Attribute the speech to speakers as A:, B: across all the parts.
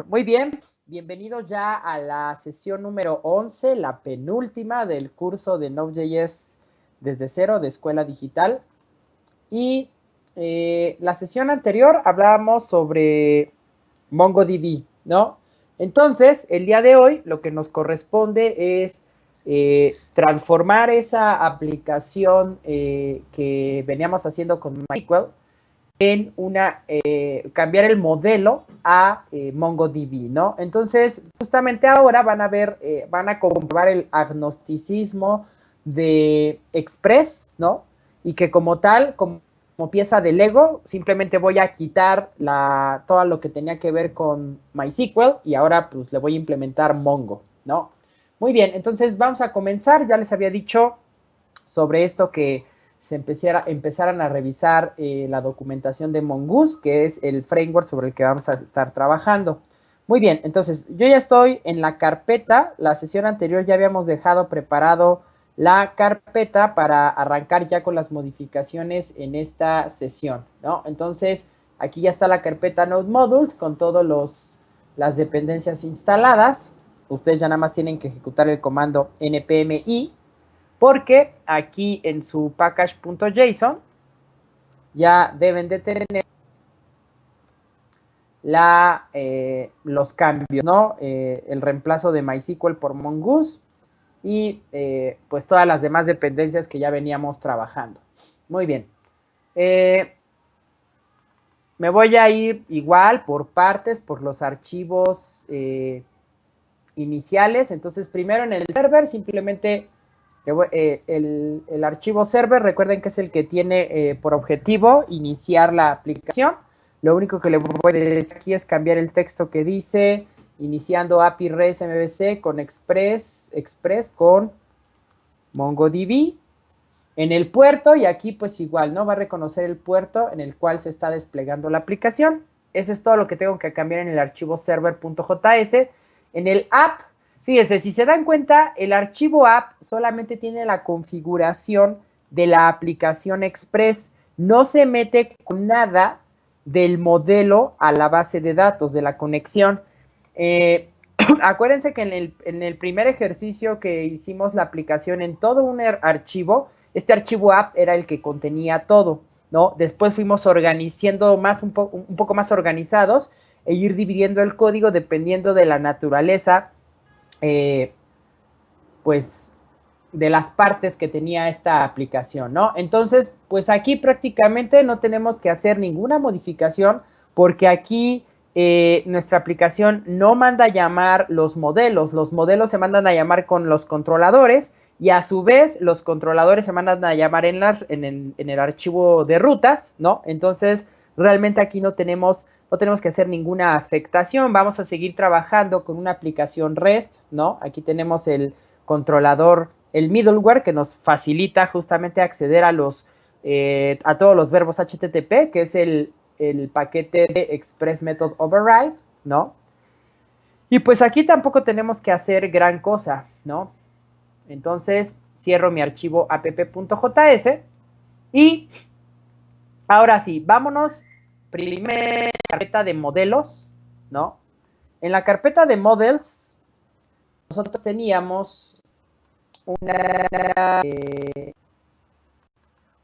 A: muy bien. Bienvenidos ya a la sesión número 11, la penúltima del curso de Node.js desde cero de Escuela Digital. Y la sesión anterior hablábamos sobre MongoDB, ¿no? Entonces, el día de hoy lo que nos corresponde es transformar esa aplicación que veníamos haciendo con MySQL en cambiar el modelo a MongoDB, ¿no? Entonces, justamente ahora van a ver, van a comprobar el agnosticismo de Express, ¿no? Y que como tal, como pieza de Lego, simplemente voy a quitar todo lo que tenía que ver con MySQL y ahora pues le voy a implementar Mongo, ¿no? Muy bien, entonces vamos a comenzar. Ya les había dicho sobre esto que empezaran a revisar la documentación de Mongoose, que es el framework sobre el que vamos a estar trabajando. Muy bien, entonces yo ya estoy en la carpeta. La sesión anterior ya habíamos dejado preparado la carpeta para arrancar ya con las modificaciones en esta sesión, ¿no? Entonces, aquí ya está la carpeta Node Modules con todas las dependencias instaladas. Ustedes ya nada más tienen que ejecutar el comando npmi, porque aquí en su package.json ya deben de tener los cambios, ¿no? El reemplazo de MySQL por Mongoose y pues todas las demás dependencias que ya veníamos trabajando. Muy bien. Me voy a ir igual por partes, por los archivos iniciales. Entonces, primero en el server, simplemente el archivo server, recuerden que es el que tiene por objetivo iniciar la aplicación. Lo único que le voy a decir aquí es cambiar el texto que dice iniciando API REST MVC con Express con MongoDB en el puerto, y aquí pues igual, ¿no? Va a reconocer el puerto en el cual se está desplegando la aplicación. Eso es todo lo que tengo que cambiar en el archivo server.js. En el app, fíjense, si se dan cuenta, el archivo app solamente tiene la configuración de la aplicación Express. No se mete con nada del modelo a la base de datos, de la conexión. Acuérdense que en el primer ejercicio que hicimos la aplicación en todo un archivo, este archivo app era el que contenía todo, ¿no? Después fuimos organizando un poco más organizados e ir dividiendo el código dependiendo de la naturaleza, pues, de las partes que tenía esta aplicación, ¿no? Entonces, pues aquí prácticamente no tenemos que hacer ninguna modificación porque aquí nuestra aplicación no manda a llamar los modelos se mandan a llamar con los controladores y a su vez los controladores se mandan a llamar en el archivo de rutas, ¿no? Entonces, realmente aquí no tenemos que hacer ninguna afectación. Vamos a seguir trabajando con una aplicación REST, ¿no? Aquí tenemos el controlador, el middleware que nos facilita justamente acceder a todos los verbos HTTP, que es el paquete de Express Method Override, ¿no? Y pues aquí tampoco tenemos que hacer gran cosa, ¿no? Entonces cierro mi archivo app.js y ahora sí, vámonos primero a la carpeta de modelos, ¿no? En la carpeta de models nosotros teníamos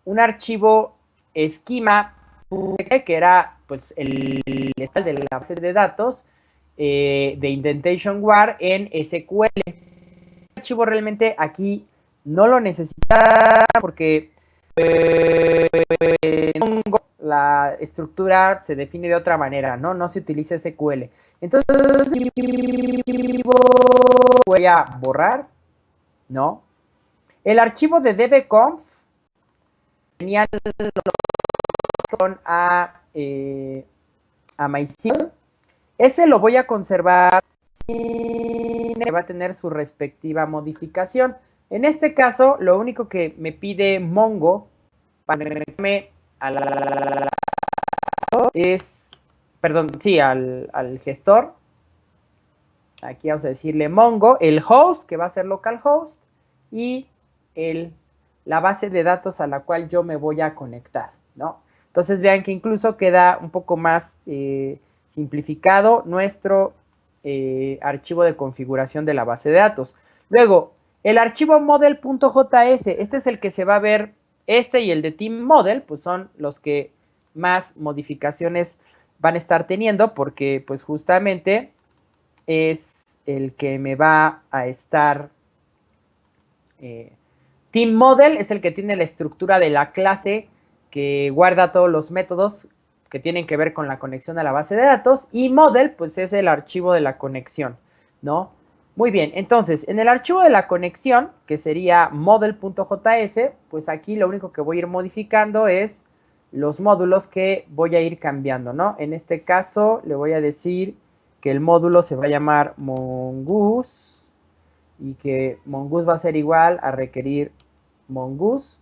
A: un archivo esquema que era pues el de la base de datos de indentation war en SQL. El archivo realmente aquí no lo necesita porque la estructura se define de otra manera, ¿no? No se utiliza SQL. Entonces voy a borrar, ¿no? El archivo de dbconf tenía a MySQL. Ese lo voy a conservar sin que va a tener su respectiva modificación. En este caso, lo único que me pide Mongo para conectarme al gestor. Aquí vamos a decirle Mongo, el host, que va a ser localhost, y la base de datos a la cual yo me voy a conectar, ¿no? Entonces vean que incluso queda un poco más simplificado nuestro archivo de configuración de la base de datos. Luego, el archivo model.js, este es el que se va a ver, este y el de team model, pues son los que más modificaciones van a estar teniendo, porque pues justamente es el que me va a estar... team model es el que tiene la estructura de la clase que guarda todos los métodos que tienen que ver con la conexión a la base de datos, y model pues es el archivo de la conexión, ¿no? Muy bien, entonces en el archivo de la conexión, que sería model.js, pues aquí lo único que voy a ir modificando es los módulos que voy a ir cambiando, ¿no? En este caso le voy a decir que el módulo se va a llamar mongoose y que mongoose va a ser igual a requerir mongoose.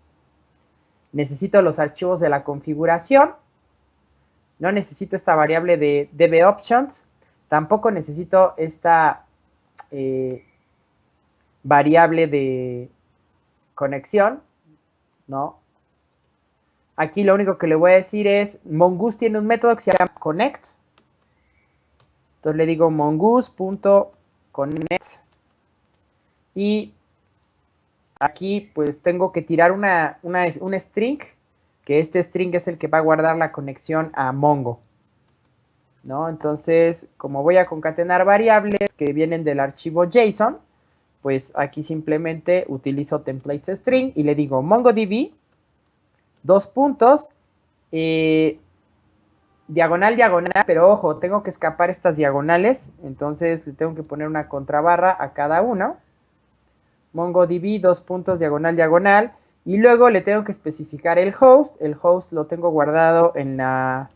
A: Necesito los archivos de la configuración. No necesito esta variable de dbOptions. Tampoco necesito esta variable de conexión, ¿no? Aquí lo único que le voy a decir es, mongoose tiene un método que se llama connect. Entonces le digo mongoose.connect. Y aquí pues tengo que tirar un string, que este string es el que va a guardar la conexión a Mongo, ¿no? Entonces, como voy a concatenar variables que vienen del archivo JSON, pues aquí simplemente utilizo templates string y le digo MongoDB, dos puntos, diagonal, diagonal, pero ojo, tengo que escapar estas diagonales, entonces le tengo que poner una contrabarra a cada uno. MongoDB, dos puntos, diagonal, diagonal, y luego le tengo que especificar el host lo tengo guardado en la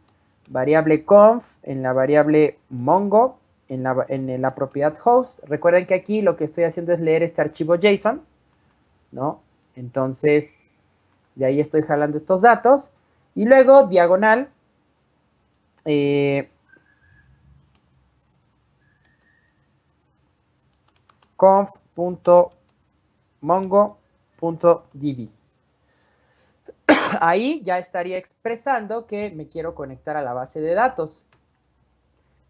A: variable conf, en la variable mongo, en la propiedad host. Recuerden que aquí lo que estoy haciendo es leer este archivo JSON, ¿no? Entonces, de ahí estoy jalando estos datos, y luego, diagonal, conf.mongo.db. Ahí ya estaría expresando que me quiero conectar a la base de datos.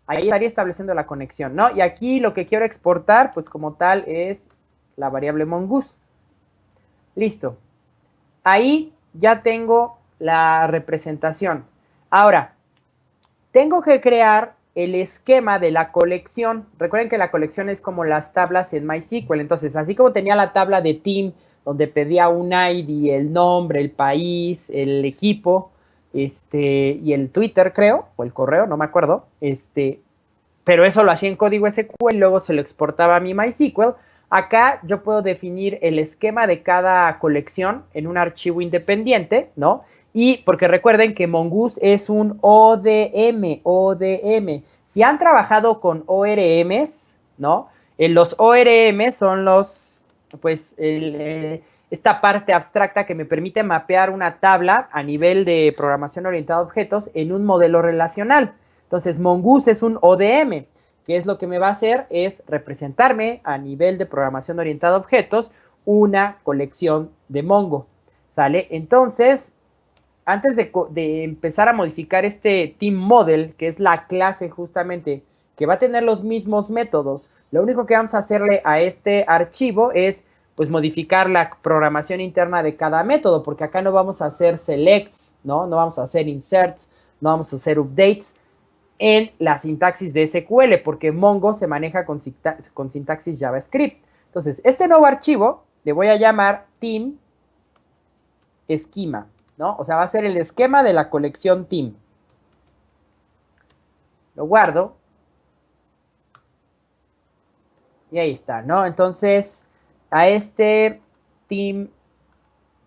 A: Ahí estaría estableciendo la conexión, ¿no? Y aquí lo que quiero exportar, pues como tal, es la variable mongoose. Listo. Ahí ya tengo la representación. Ahora, tengo que crear el esquema de la colección. Recuerden que la colección es como las tablas en MySQL. Entonces, así como tenía la tabla de team, donde pedía un ID, el nombre, el país, el equipo, y el Twitter, creo, o el correo, no me acuerdo, pero eso lo hacía en código SQL y luego se lo exportaba a mi MySQL. Acá yo puedo definir el esquema de cada colección en un archivo independiente, ¿no? Y porque recuerden que mongoose es un ODM. Si han trabajado con ORMs, ¿no? Los ORM son los, pues, esta parte abstracta que me permite mapear una tabla a nivel de programación orientada a objetos en un modelo relacional. Entonces, mongoose es un ODM, que es lo que me va a hacer es representarme a nivel de programación orientada a objetos una colección de Mongo, ¿sale? Entonces, antes de empezar a modificar este team model, que es la clase justamente que va a tener los mismos métodos, lo único que vamos a hacerle a este archivo es pues modificar la programación interna de cada método, porque acá no vamos a hacer selects, ¿no? No vamos a hacer inserts, no vamos a hacer updates en la sintaxis de SQL, porque Mongo se maneja con sintaxis JavaScript. Entonces, este nuevo archivo le voy a llamar team esquema, ¿no? O sea, va a ser el esquema de la colección team. Lo guardo. Y ahí está, ¿no? Entonces, a este team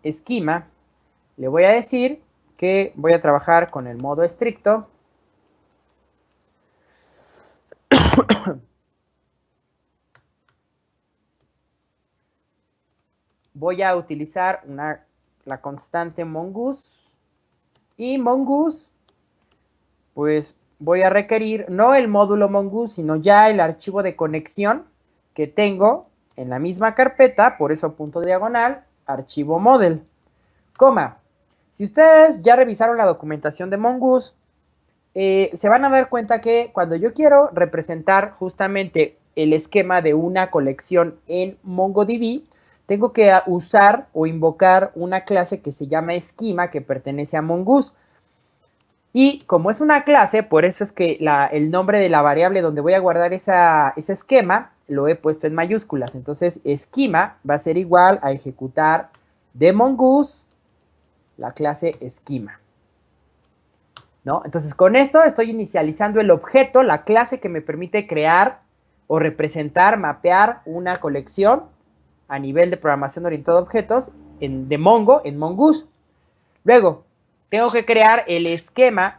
A: esquema le voy a decir que voy a trabajar con el modo estricto. Voy a utilizar la constante mongoose. Y mongoose, pues voy a requerir no el módulo mongoose, sino ya el archivo de conexión que tengo en la misma carpeta, por eso punto diagonal, archivo model, coma. Si ustedes ya revisaron la documentación de mongoose, se van a dar cuenta que cuando yo quiero representar justamente el esquema de una colección en MongoDB, tengo que usar o invocar una clase que se llama esquema que pertenece a Mongoose. Y como es una clase, por eso es que el nombre de la variable donde voy a guardar ese esquema lo he puesto en mayúsculas. Entonces, esquema va a ser igual a ejecutar de Mongoose la clase esquema, ¿no? Entonces, con esto estoy inicializando el objeto, la clase que me permite crear o representar, mapear una colección a nivel de programación orientada a objetos de Mongo en Mongoose. Luego, tengo que crear el esquema.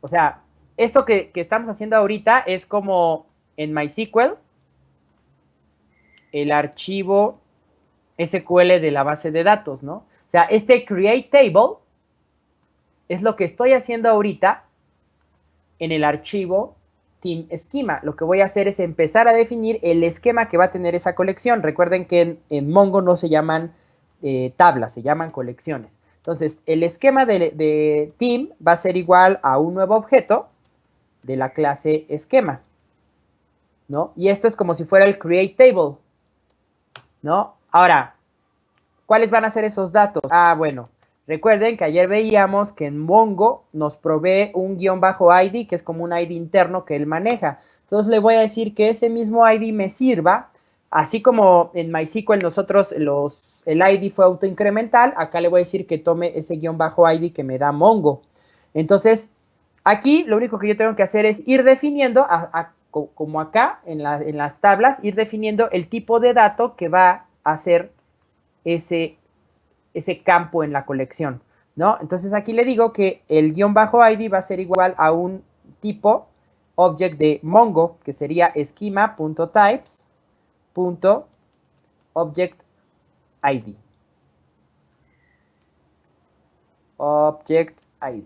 A: O sea, esto que estamos haciendo ahorita es como en MySQL, el archivo SQL de la base de datos, ¿no? O sea, este create table es lo que estoy haciendo ahorita en el archivo team schema. Lo que voy a hacer es empezar a definir el esquema que va a tener esa colección. Recuerden que en Mongo no se llaman tablas, se llaman colecciones. Entonces, el esquema de team va a ser igual a un nuevo objeto de la clase esquema, ¿no? Y esto es como si fuera el create table, ¿no? Ahora, ¿cuáles van a ser esos datos? Bueno, recuerden que ayer veíamos que en Mongo nos provee un id, que es como un ID interno que él maneja. Entonces le voy a decir que ese mismo ID me sirva, así como en MySQL nosotros el ID fue autoincremental, acá le voy a decir que tome ese id que me da Mongo. Entonces, aquí lo único que yo tengo que hacer es ir definiendo, como acá en las tablas, ir definiendo el tipo de dato que va a ser ese campo en la colección, ¿no? Entonces aquí le digo que el id va a ser igual a un tipo object de Mongo, que sería schema.types.object.id. Object ID.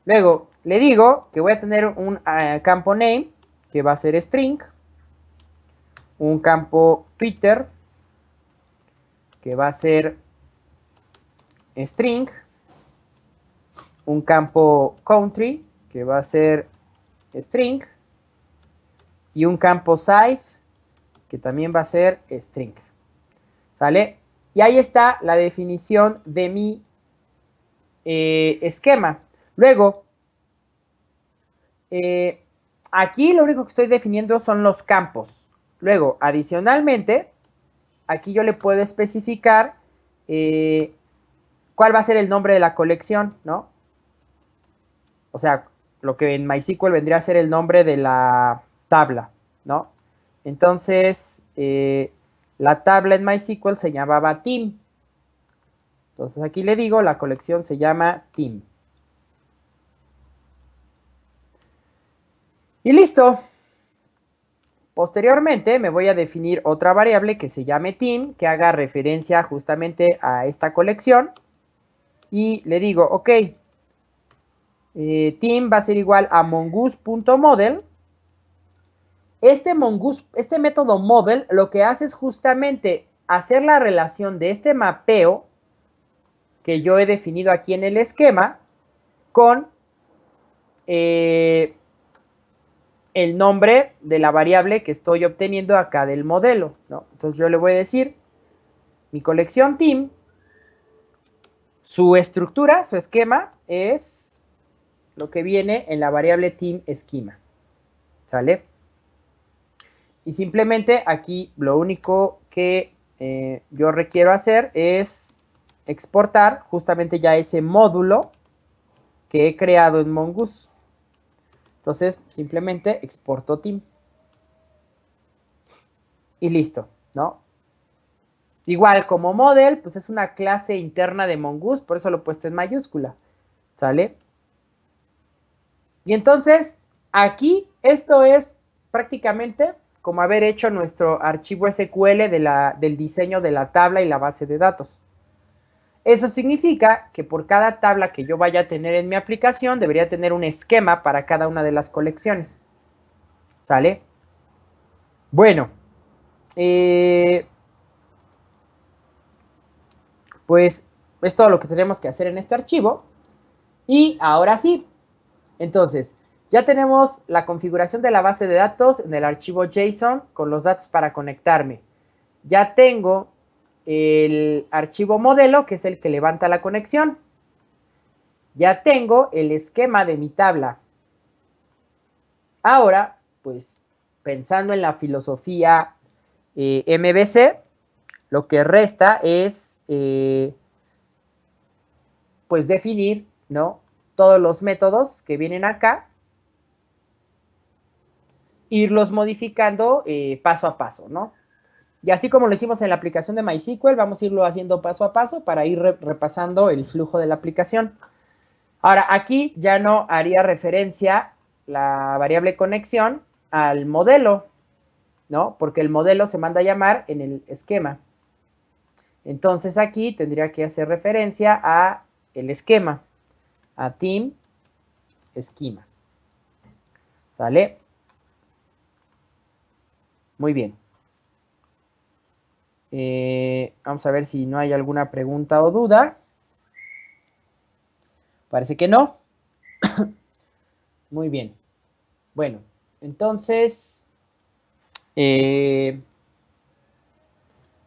A: Luego le digo que voy a tener un campo name, que va a ser string, un campo Twitter, que va a ser string, un campo country, que va a ser string, y un campo size, que también va a ser string. ¿Sale? Y ahí está la definición de mi esquema. Luego, aquí lo único que estoy definiendo son los campos. Luego, adicionalmente, aquí yo le puedo especificar cuál va a ser el nombre de la colección, ¿no? O sea, lo que en MySQL vendría a ser el nombre de la tabla, ¿no? Entonces, la tabla en MySQL se llamaba team. Entonces aquí le digo, la colección se llama team. Y listo. Posteriormente me voy a definir otra variable que se llame team, que haga referencia justamente a esta colección. Y le digo, ok, team va a ser igual a mongoose.model. Este método model lo que hace es justamente hacer la relación de este mapeo que yo he definido aquí en el esquema con el nombre de la variable que estoy obteniendo acá del modelo, ¿no? Entonces yo le voy a decir mi colección team, su estructura, su esquema es lo que viene en la variable team esquema, ¿sale? Y simplemente aquí lo único que yo requiero hacer es exportar justamente ya ese módulo que he creado en Mongoose. Entonces, simplemente exporto team. Y listo, ¿no? Igual como model, pues es una clase interna de Mongoose, por eso lo he puesto en mayúscula, ¿sale? Y entonces, aquí esto es prácticamente como haber hecho nuestro archivo SQL del diseño de la tabla y la base de datos. Eso significa que por cada tabla que yo vaya a tener en mi aplicación, debería tener un esquema para cada una de las colecciones. ¿Sale? Bueno, pues es todo lo que tenemos que hacer en este archivo. Y ahora sí, Entonces, ya tenemos la configuración de la base de datos en el archivo JSON con los datos para conectarme. Ya tengo el archivo modelo, que es el que levanta la conexión. Ya tengo el esquema de mi tabla. Ahora, pues, pensando en la filosofía MVC, lo que resta es, pues, definir, ¿no?, todos los métodos que vienen acá, irlos modificando paso a paso, ¿no? Y así como lo hicimos en la aplicación de MySQL, vamos a irlo haciendo paso a paso para ir repasando el flujo de la aplicación. Ahora, aquí ya no haría referencia la variable conexión al modelo, ¿no? Porque el modelo se manda a llamar en el esquema. Entonces aquí tendría que hacer referencia a el esquema, a team esquema. ¿Sale? Muy bien. Vamos a ver si no hay alguna pregunta o duda. Parece que no. Muy bien. Bueno, entonces,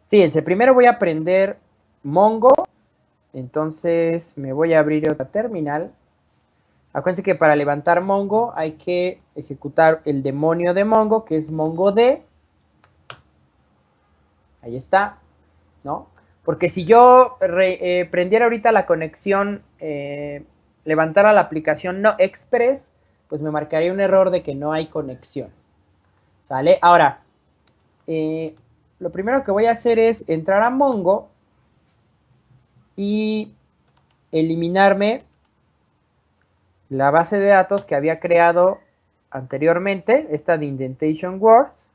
A: fíjense, primero voy a aprender Mongo. Entonces me voy a abrir otra terminal. Acuérdense que para levantar Mongo hay que ejecutar el demonio de Mongo, que es MongoD. Ahí está, ¿no? Porque si yo prendiera ahorita la conexión, levantara la aplicación no Express, pues me marcaría un error de que no hay conexión. ¿Sale? Ahora, lo primero que voy a hacer es entrar a Mongo y eliminarme la base de datos que había creado anteriormente, esta de Indentation Words,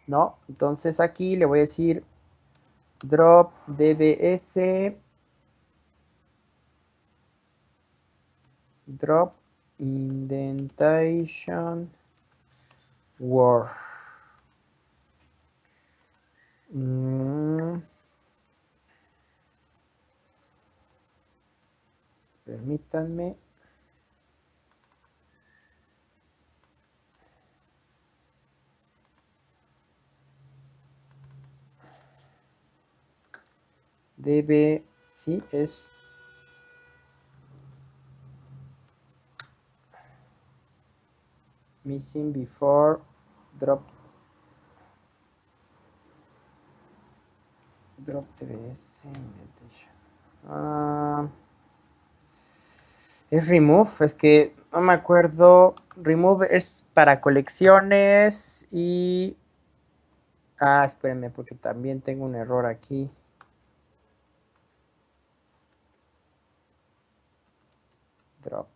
A: ¿no? Entonces aquí le voy a decir drop dbs drop indentation word. Permítanme. Debe, sí, es missing before drop dbs indentation. Es remove, es que no me acuerdo. Remove es para colecciones y... Ah, espérenme, porque también tengo un error aquí. Drop.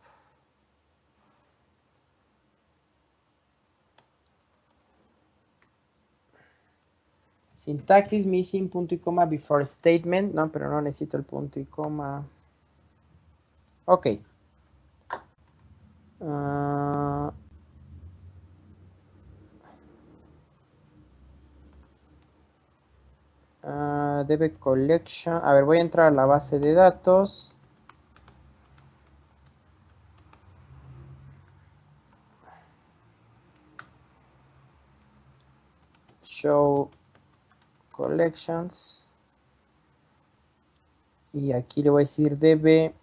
A: Sintaxis missing punto y coma before statement. No, pero no necesito el punto y coma. Ok. Debe collection. A ver, voy a entrar a la base de datos. Show collections. Y aquí le voy a decir db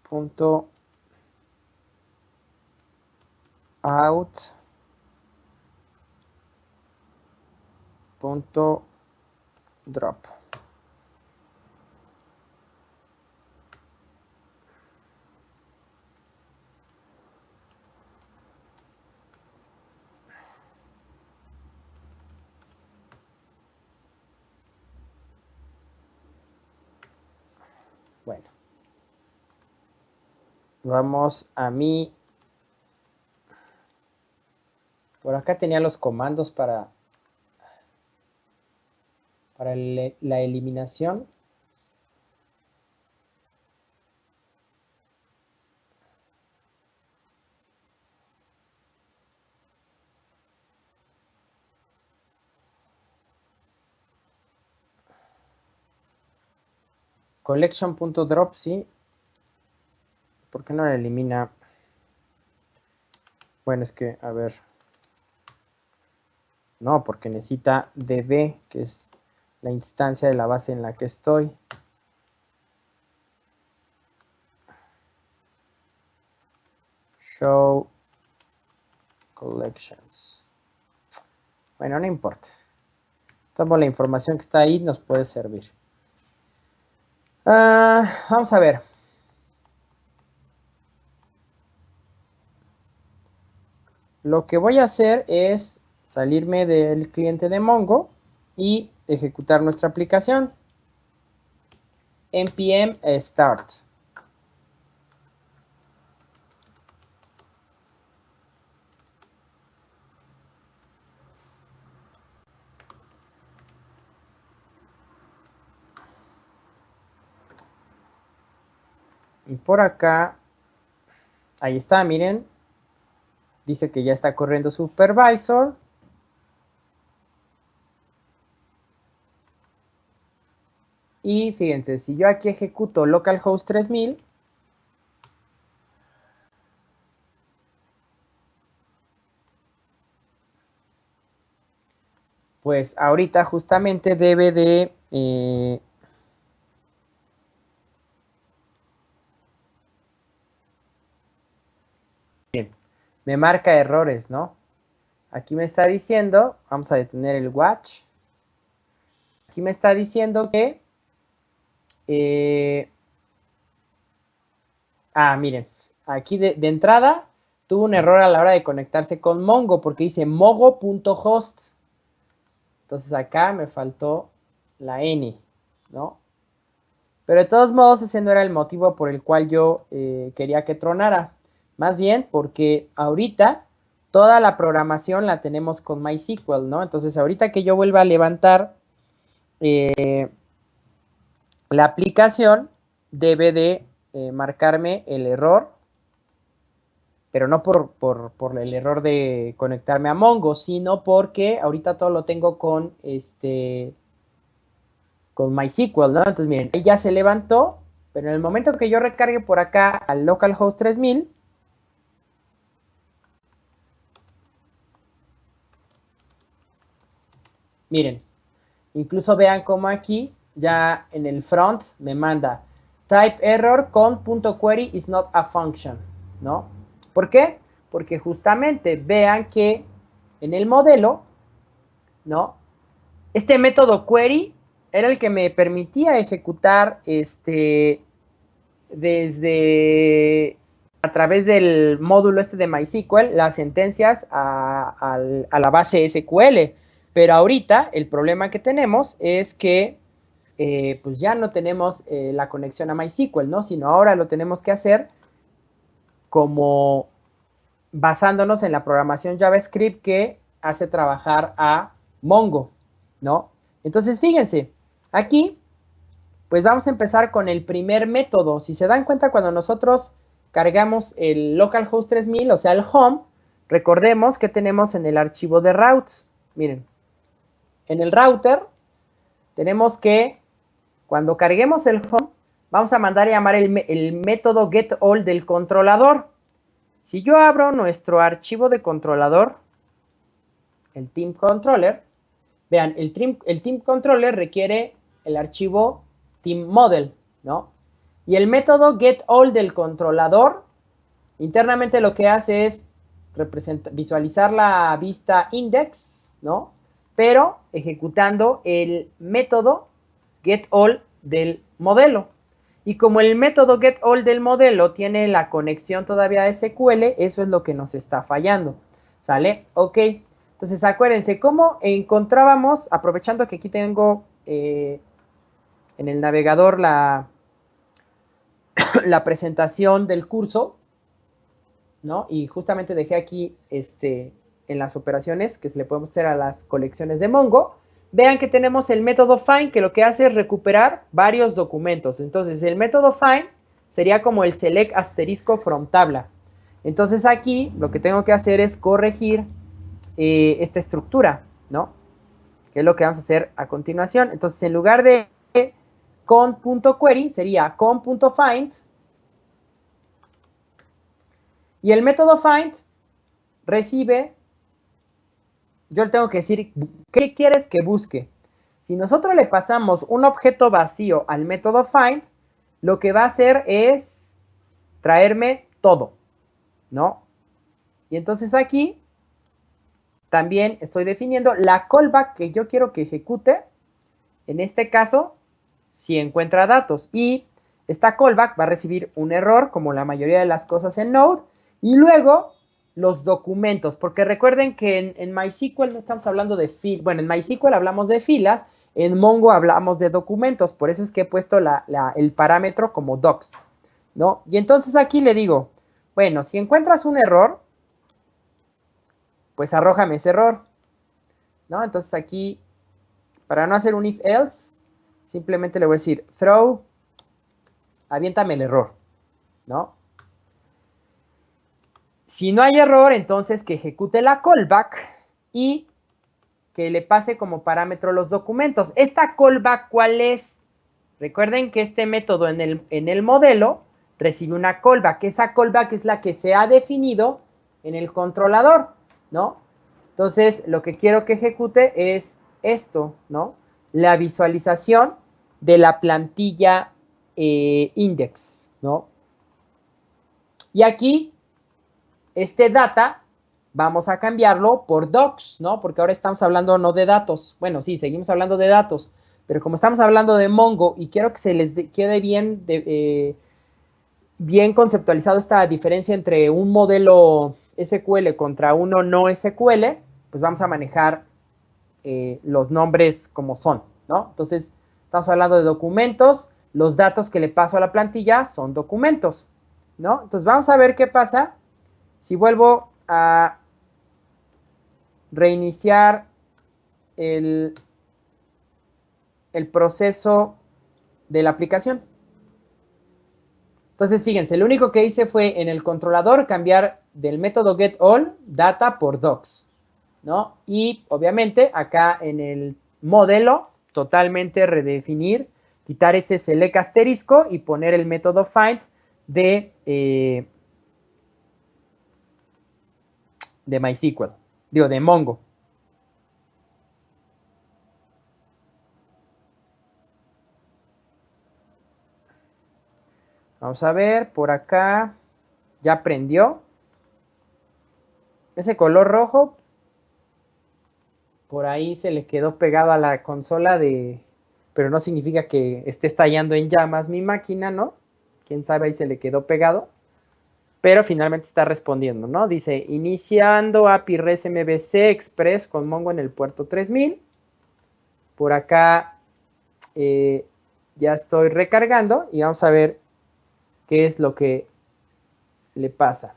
A: punto out punto drop. Bueno, vamos a mi... Por acá tenía los comandos para la eliminación. Collection.drop, sí. ¿Por qué no la elimina? Bueno, es que, a ver. No, porque necesita db, que es la instancia de la base en la que estoy. Show collections. Bueno, no importa. Tomo la información que está ahí, nos puede servir. Vamos a ver. Lo que voy a hacer es salirme del cliente de Mongo y ejecutar nuestra aplicación. npm start. Y por acá, ahí está, miren. Dice que ya está corriendo Supervisor. Y fíjense, si yo aquí ejecuto localhost 3000, pues ahorita justamente debe de... bien, me marca errores, ¿no? Aquí me está diciendo, vamos a detener el watch. Aquí me está diciendo que... miren, aquí de entrada tuvo un error a la hora de conectarse con Mongo porque dice mogo.host. Entonces acá me faltó la N, ¿no? Pero de todos modos ese no era el motivo por el cual yo quería que tronara. Más bien porque ahorita toda la programación la tenemos con MySQL, ¿no? Entonces ahorita que yo vuelva a levantar la aplicación, debe de marcarme el error, pero no por el error de conectarme a Mongo, sino porque ahorita todo lo tengo con con MySQL, ¿no? Entonces, miren, ahí ya se levantó, pero en el momento que yo recargue por acá al localhost 3000, miren, incluso vean cómo aquí ya en el front me manda type error con.query is not a function, ¿no? ¿Por qué? Porque justamente vean que en el modelo, ¿no? Este método query era el que me permitía ejecutar desde a través del módulo de MySQL las sentencias a la base SQL. Pero ahorita el problema que tenemos es que pues ya no tenemos la conexión a MySQL, ¿no? Sino ahora lo tenemos que hacer como basándonos en la programación JavaScript que hace trabajar a Mongo, ¿no? Entonces, fíjense, aquí, pues vamos a empezar con el primer método. Si se dan cuenta, cuando nosotros cargamos el localhost 3000, o sea, el home, recordemos que tenemos en el archivo de routes. Miren, en el router tenemos que, cuando carguemos el home, vamos a mandar a llamar el método getAll del controlador. Si yo abro nuestro archivo de controlador, el team controller, vean, el team controller requiere el archivo team model, ¿no? Y el método getAll del controlador, internamente lo que hace es visualizar la vista index, ¿no? Pero ejecutando el método getAll del modelo. Y como el método getAll del modelo tiene la conexión todavía a SQL, eso es lo que nos está fallando. ¿Sale? Ok. Entonces, acuérdense, ¿cómo encontrábamos, aprovechando que aquí tengo en el navegador la presentación del curso, ¿no? Y justamente dejé aquí en las operaciones que se le podemos hacer a las colecciones de Mongo. Vean que tenemos el método find, que lo que hace es recuperar varios documentos. Entonces, el método find sería como el select asterisco from tabla. Entonces, aquí lo que tengo que hacer es corregir esta estructura, ¿no? Que es lo que vamos a hacer a continuación. Entonces, en lugar de con.query, sería con.find. Y el método find recibe, yo le tengo que decir, ¿qué quieres que busque? Si nosotros le pasamos un objeto vacío al método find, lo que va a hacer es traerme todo, ¿no? Y entonces aquí también estoy definiendo la callback que yo quiero que ejecute, en este caso, si encuentra datos. Y esta callback va a recibir un error, como la mayoría de las cosas en Node, y luego los documentos, porque recuerden que en MySQL no estamos hablando de filas, bueno, en MySQL hablamos de filas, en Mongo hablamos de documentos, por eso es que he puesto el parámetro como docs, ¿no? Y entonces aquí le digo, bueno, si encuentras un error, pues arrójame ese error, ¿no? Entonces aquí, para no hacer un if else, simplemente le voy a decir throw, aviéntame el error, ¿no? Si no hay error, entonces que ejecute la callback y que le pase como parámetro los documentos. ¿Esta callback cuál es? Recuerden que este método en el modelo recibe una callback. Esa callback es la que se ha definido en el controlador, ¿no? Entonces, lo que quiero que ejecute es esto, ¿no? La visualización de la plantilla index, ¿no? Y aquí, este data, vamos a cambiarlo por docs, ¿no? Porque ahora estamos hablando no de datos. Bueno, sí, seguimos hablando de datos, pero como estamos hablando de Mongo y quiero que se les quede bien conceptualizado esta diferencia entre un modelo SQL contra uno no SQL, pues vamos a manejar los nombres como son, ¿no? Entonces, estamos hablando de documentos, los datos que le paso a la plantilla son documentos, ¿no? Entonces, vamos a ver qué pasa si vuelvo a reiniciar el proceso de la aplicación. Entonces, fíjense, lo único que hice fue en el controlador cambiar del método getAll data por docs, ¿no? Y obviamente acá en el modelo totalmente redefinir, quitar ese select asterisco y poner el método find de MySQL, digo, de Mongo. Vamos a ver, por acá ya prendió. Ese color rojo, por ahí se le quedó pegado a la consola pero no significa que esté estallando en llamas mi máquina, ¿no? Quién sabe, ahí se le quedó pegado. Pero finalmente está respondiendo, ¿no? Dice, iniciando API REST MVC Express con Mongo en el puerto 3000. Por acá ya estoy recargando y vamos a ver qué es lo que le pasa.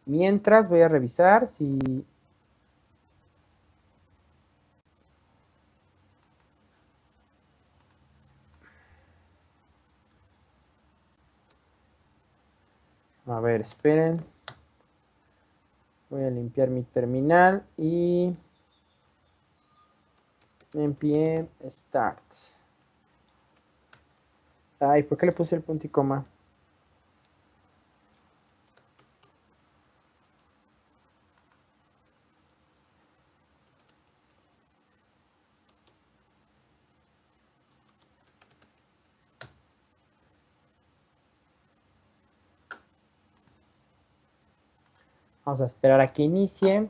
A: Mientras voy a revisar si... A ver, esperen. Voy a limpiar mi terminal y... npm start. Ay, ¿por qué le puse el punto y coma? Vamos a esperar a que inicie.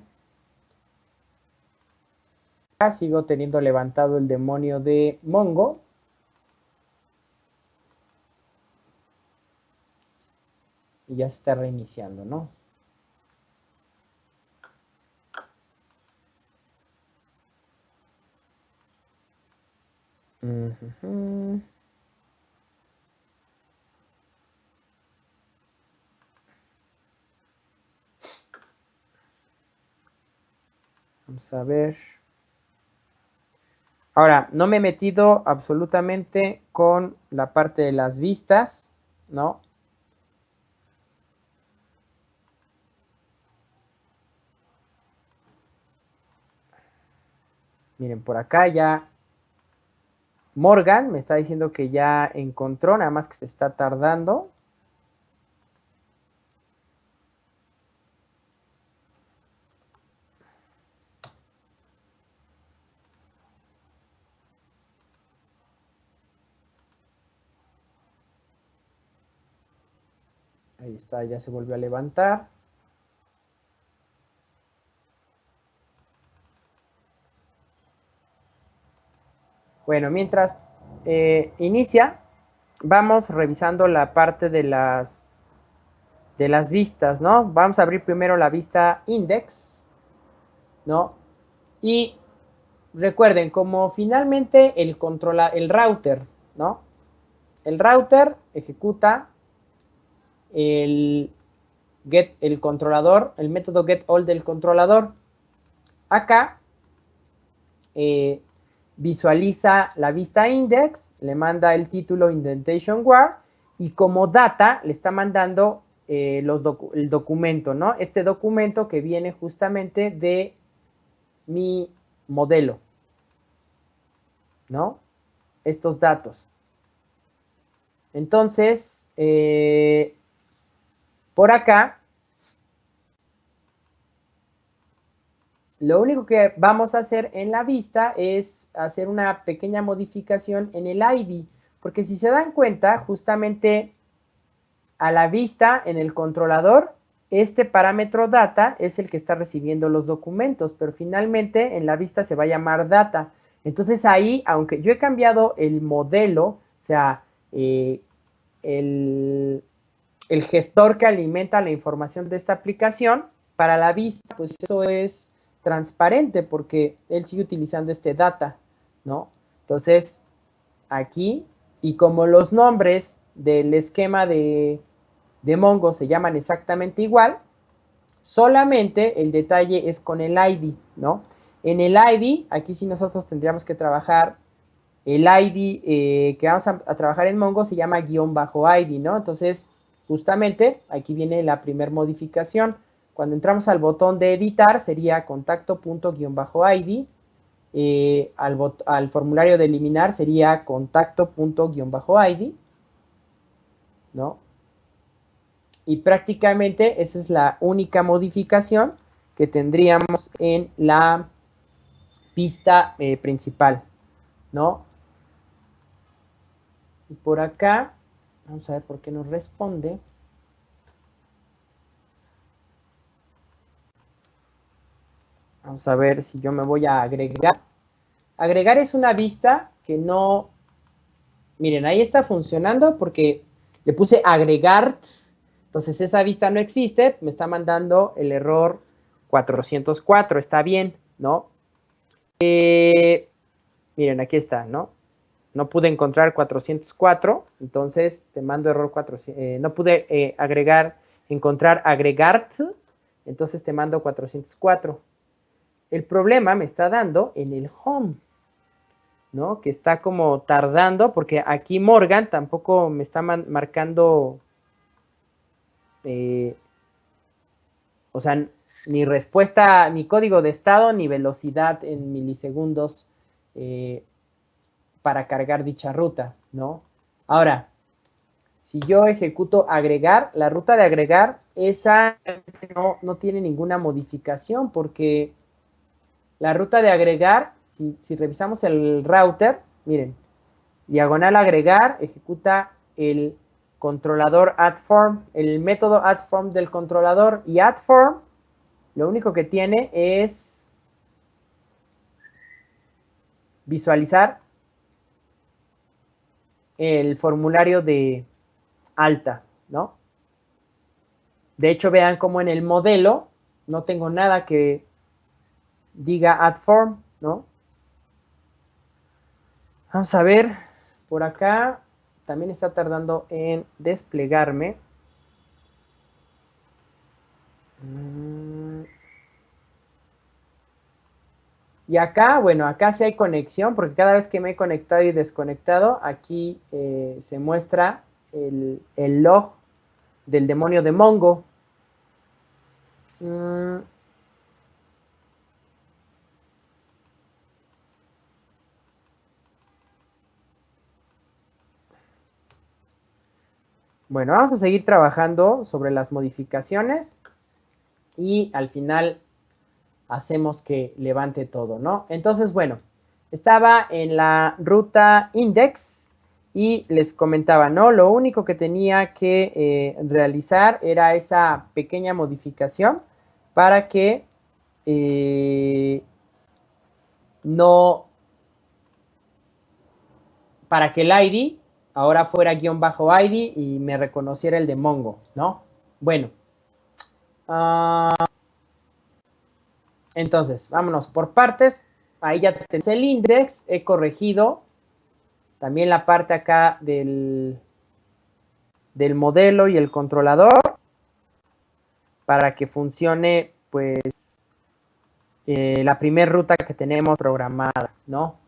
A: Sigo teniendo levantado el demonio de Mongo. Y ya se está reiniciando, ¿no? Vamos a ver. Ahora, no me he metido absolutamente con la parte de las vistas, ¿no? Miren, por acá ya Morgan me está diciendo que ya encontró, nada más que se está tardando. Ahí está, ya se volvió a levantar. Bueno, mientras inicia, vamos revisando la parte de las vistas, ¿no? Vamos a abrir primero la vista index, ¿no? Y recuerden, como finalmente el router, ¿no? El router ejecuta el el controlador, el método getAll del controlador. Acá visualiza la vista index, le manda el título indentation war y como data le está mandando el documento, ¿no? Este documento que viene justamente de mi modelo, ¿no? Estos datos. Entonces, por acá, lo único que vamos a hacer en la vista es hacer una pequeña modificación en el ID, porque si se dan cuenta, justamente a la vista en el controlador, este parámetro data es el que está recibiendo los documentos, pero finalmente en la vista se va a llamar data. Entonces ahí, aunque yo he cambiado el modelo, o sea, el, el gestor que alimenta la información de esta aplicación, para la vista, pues eso es transparente porque él sigue utilizando este data, ¿no? Entonces, aquí, y como los nombres del esquema de Mongo se llaman exactamente igual, solamente el detalle es con el ID, ¿no? En el ID, aquí sí nosotros tendríamos que trabajar, el ID que vamos a trabajar en Mongo se llama guión bajo ID, ¿no? Entonces, justamente aquí viene la primera modificación. Cuando entramos al botón de editar, sería contacto.guión-id. Al formulario de eliminar sería contacto.guión-id, ¿no? Y prácticamente esa es la única modificación que tendríamos en la pista principal, ¿no? Y por acá, vamos a ver por qué nos responde. Vamos a ver si yo me voy a agregar. Agregar es una vista que no... Miren, ahí está funcionando porque le puse agregar. Entonces esa vista no existe. Me está mandando el error 404. Está bien, ¿no? Miren, aquí está, ¿no? No pude encontrar 404. Entonces te mando error 400. No pude encontrar agregar. Entonces te mando 404. El problema me está dando en el home, ¿no? Que está como tardando, porque aquí Morgan tampoco me está marcando, o sea, ni respuesta, ni código de estado, ni velocidad en milisegundos para cargar dicha ruta, ¿no? Ahora, si yo ejecuto agregar, la ruta de agregar, esa no tiene ninguna modificación, porque la ruta de agregar, si revisamos el router, miren, diagonal agregar, ejecuta el controlador addForm, el método addForm del controlador, y addForm lo único que tiene es visualizar el formulario de alta, ¿no? De hecho, vean cómo en el modelo no tengo nada que diga addForm, ¿no? Vamos a ver, por acá también está tardando en desplegarme. Y acá, bueno, acá sí hay conexión, porque cada vez que me he conectado y desconectado, aquí se muestra el log del demonio de Mongo. Bueno, vamos a seguir trabajando sobre las modificaciones y al final hacemos que levante todo, ¿no? Entonces, bueno, estaba en la ruta index y les comentaba, ¿no? Lo único que tenía que realizar era esa pequeña modificación para que no, para que el ID ahora fuera guión bajo ID y me reconociera el de Mongo, ¿no? Bueno, entonces, vámonos por partes. Ahí ya tenemos el index, he corregido también la parte acá del modelo y el controlador para que funcione, pues, la primera ruta que tenemos programada, ¿no?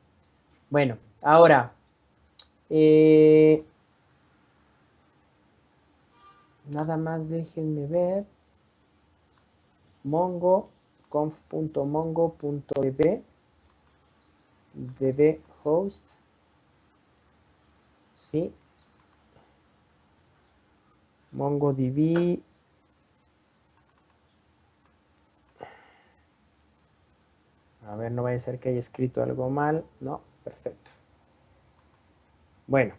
A: Bueno, ahora, nada más déjenme ver. Mongo, conf.mongo.db, db host, ¿sí? MongoDB. A ver, no vaya a ser que haya escrito algo mal. No, perfecto. Bueno.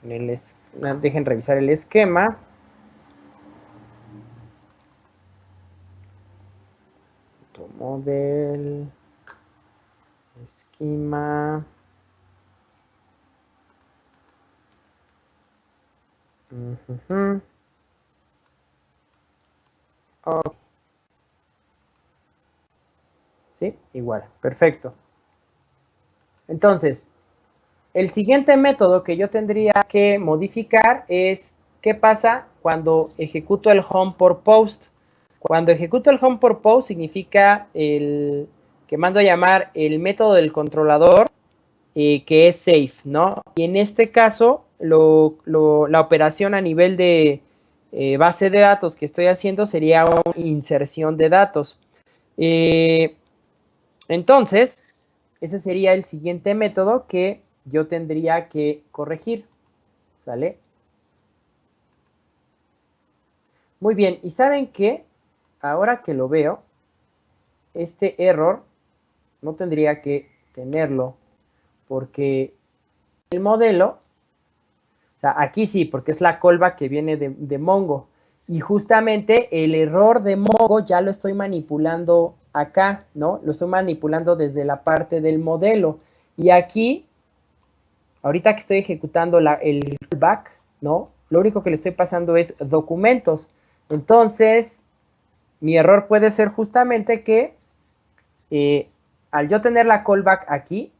A: Dejen revisar el esquema. Model. Esquema. Oh. Sí, igual. Perfecto. Entonces, el siguiente método que yo tendría que modificar es qué pasa cuando ejecuto el home por post. Cuando ejecuto el home por post significa que mando a llamar el método del controlador que es safe, ¿no? Y en este caso, la operación a nivel de base de datos que estoy haciendo sería una inserción de datos. Entonces, ese sería el siguiente método que yo tendría que corregir, ¿sale? Muy bien, ¿y saben qué? Ahora que lo veo, este error no tendría que tenerlo, porque el modelo, o sea, aquí sí, porque es la callback que viene de Mongo, y justamente el error de Mongo ya lo estoy manipulando acá, ¿no? Lo estoy manipulando desde la parte del modelo, y aquí ahorita que estoy ejecutando el callback, ¿no? Lo único que le estoy pasando es documentos. Entonces, mi error puede ser justamente que al yo tener la callback aquí,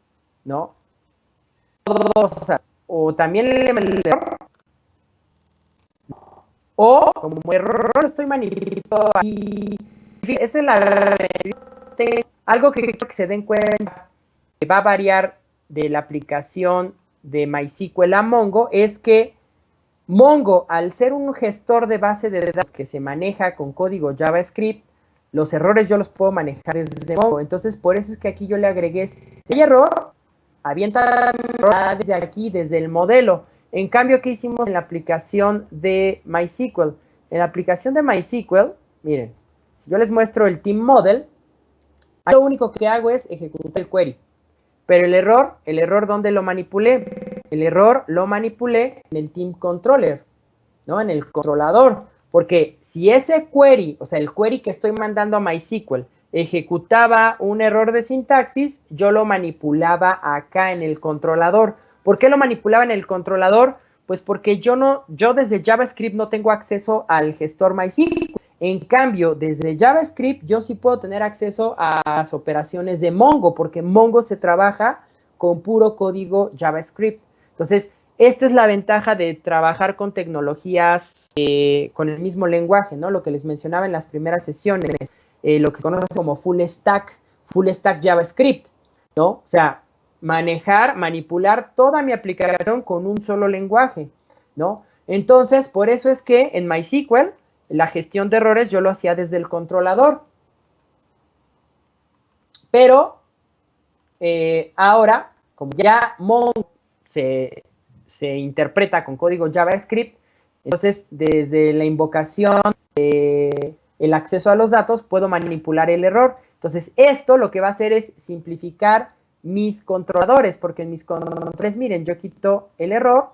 A: ¿no? O también el error, o como error lo estoy manipulando ahí. Esa es algo que quiero que se den cuenta que va a variar de la aplicación de MySQL a Mongo, es que Mongo, al ser un gestor de base de datos que se maneja con código JavaScript, los errores yo los puedo manejar desde Mongo. Entonces, por eso es que aquí yo le agregué este error, avienta desde aquí, desde el modelo. En cambio, ¿qué hicimos en la aplicación de MySQL? En la aplicación de MySQL, miren, si yo les muestro el team model, lo único que hago es ejecutar el query. Pero el error ¿dónde lo manipulé? El error lo manipulé en el team controller, ¿no? En el controlador. Porque si ese query, o sea, el query que estoy mandando a MySQL, ejecutaba un error de sintaxis, yo lo manipulaba acá en el controlador. ¿Por qué lo manipulaba en el controlador? Pues porque yo desde JavaScript no tengo acceso al gestor MySQL. En cambio, desde JavaScript yo sí puedo tener acceso a las operaciones de Mongo, porque Mongo se trabaja con puro código JavaScript. Entonces, esta es la ventaja de trabajar con tecnologías con el mismo lenguaje, ¿no? Lo que les mencionaba en las primeras sesiones, lo que se conoce como full stack JavaScript, ¿no? O sea, manipular toda mi aplicación con un solo lenguaje, ¿no? Entonces, por eso es que en MySQL la gestión de errores yo lo hacía desde el controlador. Pero ahora, como ya Mongo se se interpreta con código JavaScript. Entonces, desde la invocación el acceso a los datos, puedo manipular el error. Entonces, esto lo que va a hacer es simplificar mis controladores, porque en mis controladores, miren, yo quito el error,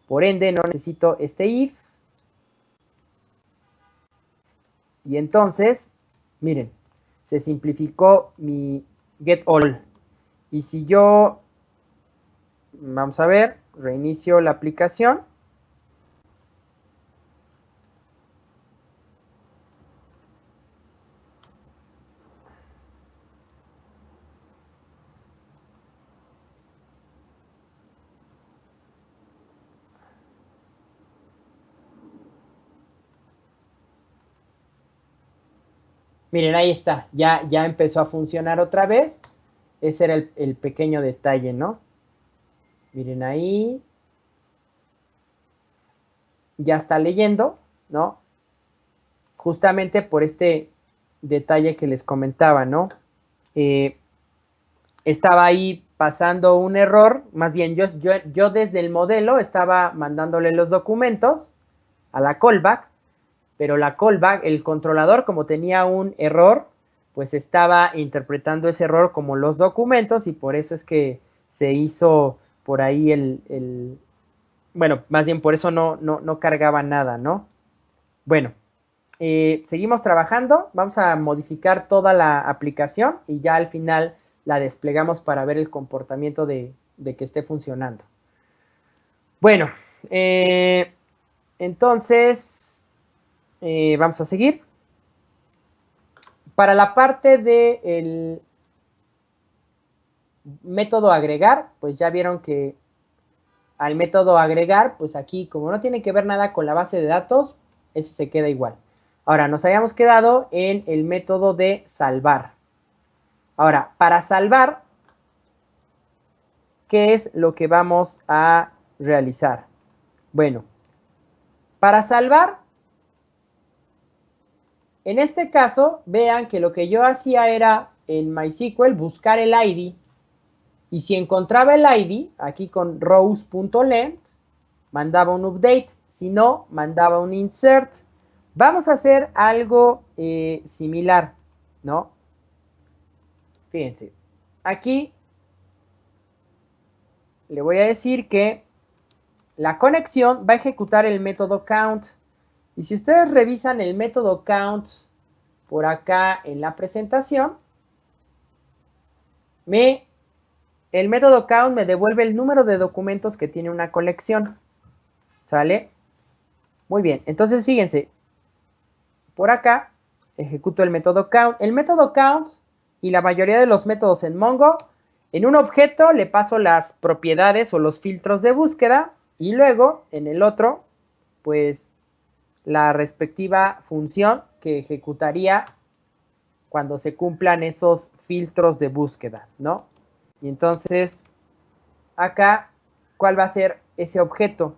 A: por ende no necesito este if. Y entonces, miren, se simplificó mi get all. Y si yo, vamos a ver, reinicio la aplicación. Miren, ahí está, ya empezó a funcionar otra vez. Ese era el pequeño detalle, ¿no? Miren ahí. Ya está leyendo, ¿no? Justamente por este detalle que les comentaba, ¿no? Estaba ahí pasando un error, más bien yo desde el modelo estaba mandándole los documentos a la callback, pero la callback, el controlador, como tenía un error, pues estaba interpretando ese error como los documentos y por eso es que se hizo por ahí bueno, más bien por eso no cargaba nada, ¿no? Bueno, seguimos trabajando, vamos a modificar toda la aplicación y ya al final la desplegamos para ver el comportamiento de que esté funcionando. Bueno, entonces vamos a seguir. Para la parte del método agregar, pues ya vieron que al método agregar, pues aquí como no tiene que ver nada con la base de datos, ese se queda igual. Ahora, nos habíamos quedado en el método de salvar. Ahora, para salvar, ¿qué es lo que vamos a realizar? Bueno, para salvar, en este caso, vean que lo que yo hacía era en MySQL buscar el ID. Y si encontraba el ID, aquí con rows.length, mandaba un update. Si no, mandaba un insert. Vamos a hacer algo similar, ¿no? Fíjense, aquí le voy a decir que la conexión va a ejecutar el método count. Y si ustedes revisan el método count por acá en la presentación, el método count me devuelve el número de documentos que tiene una colección. ¿Sale? Muy bien, entonces fíjense, por acá ejecuto el método count. El método count y la mayoría de los métodos en Mongo, en un objeto le paso las propiedades o los filtros de búsqueda y luego en el otro, pues la respectiva función que ejecutaría cuando se cumplan esos filtros de búsqueda, ¿no? Y entonces, acá, ¿cuál va a ser ese objeto?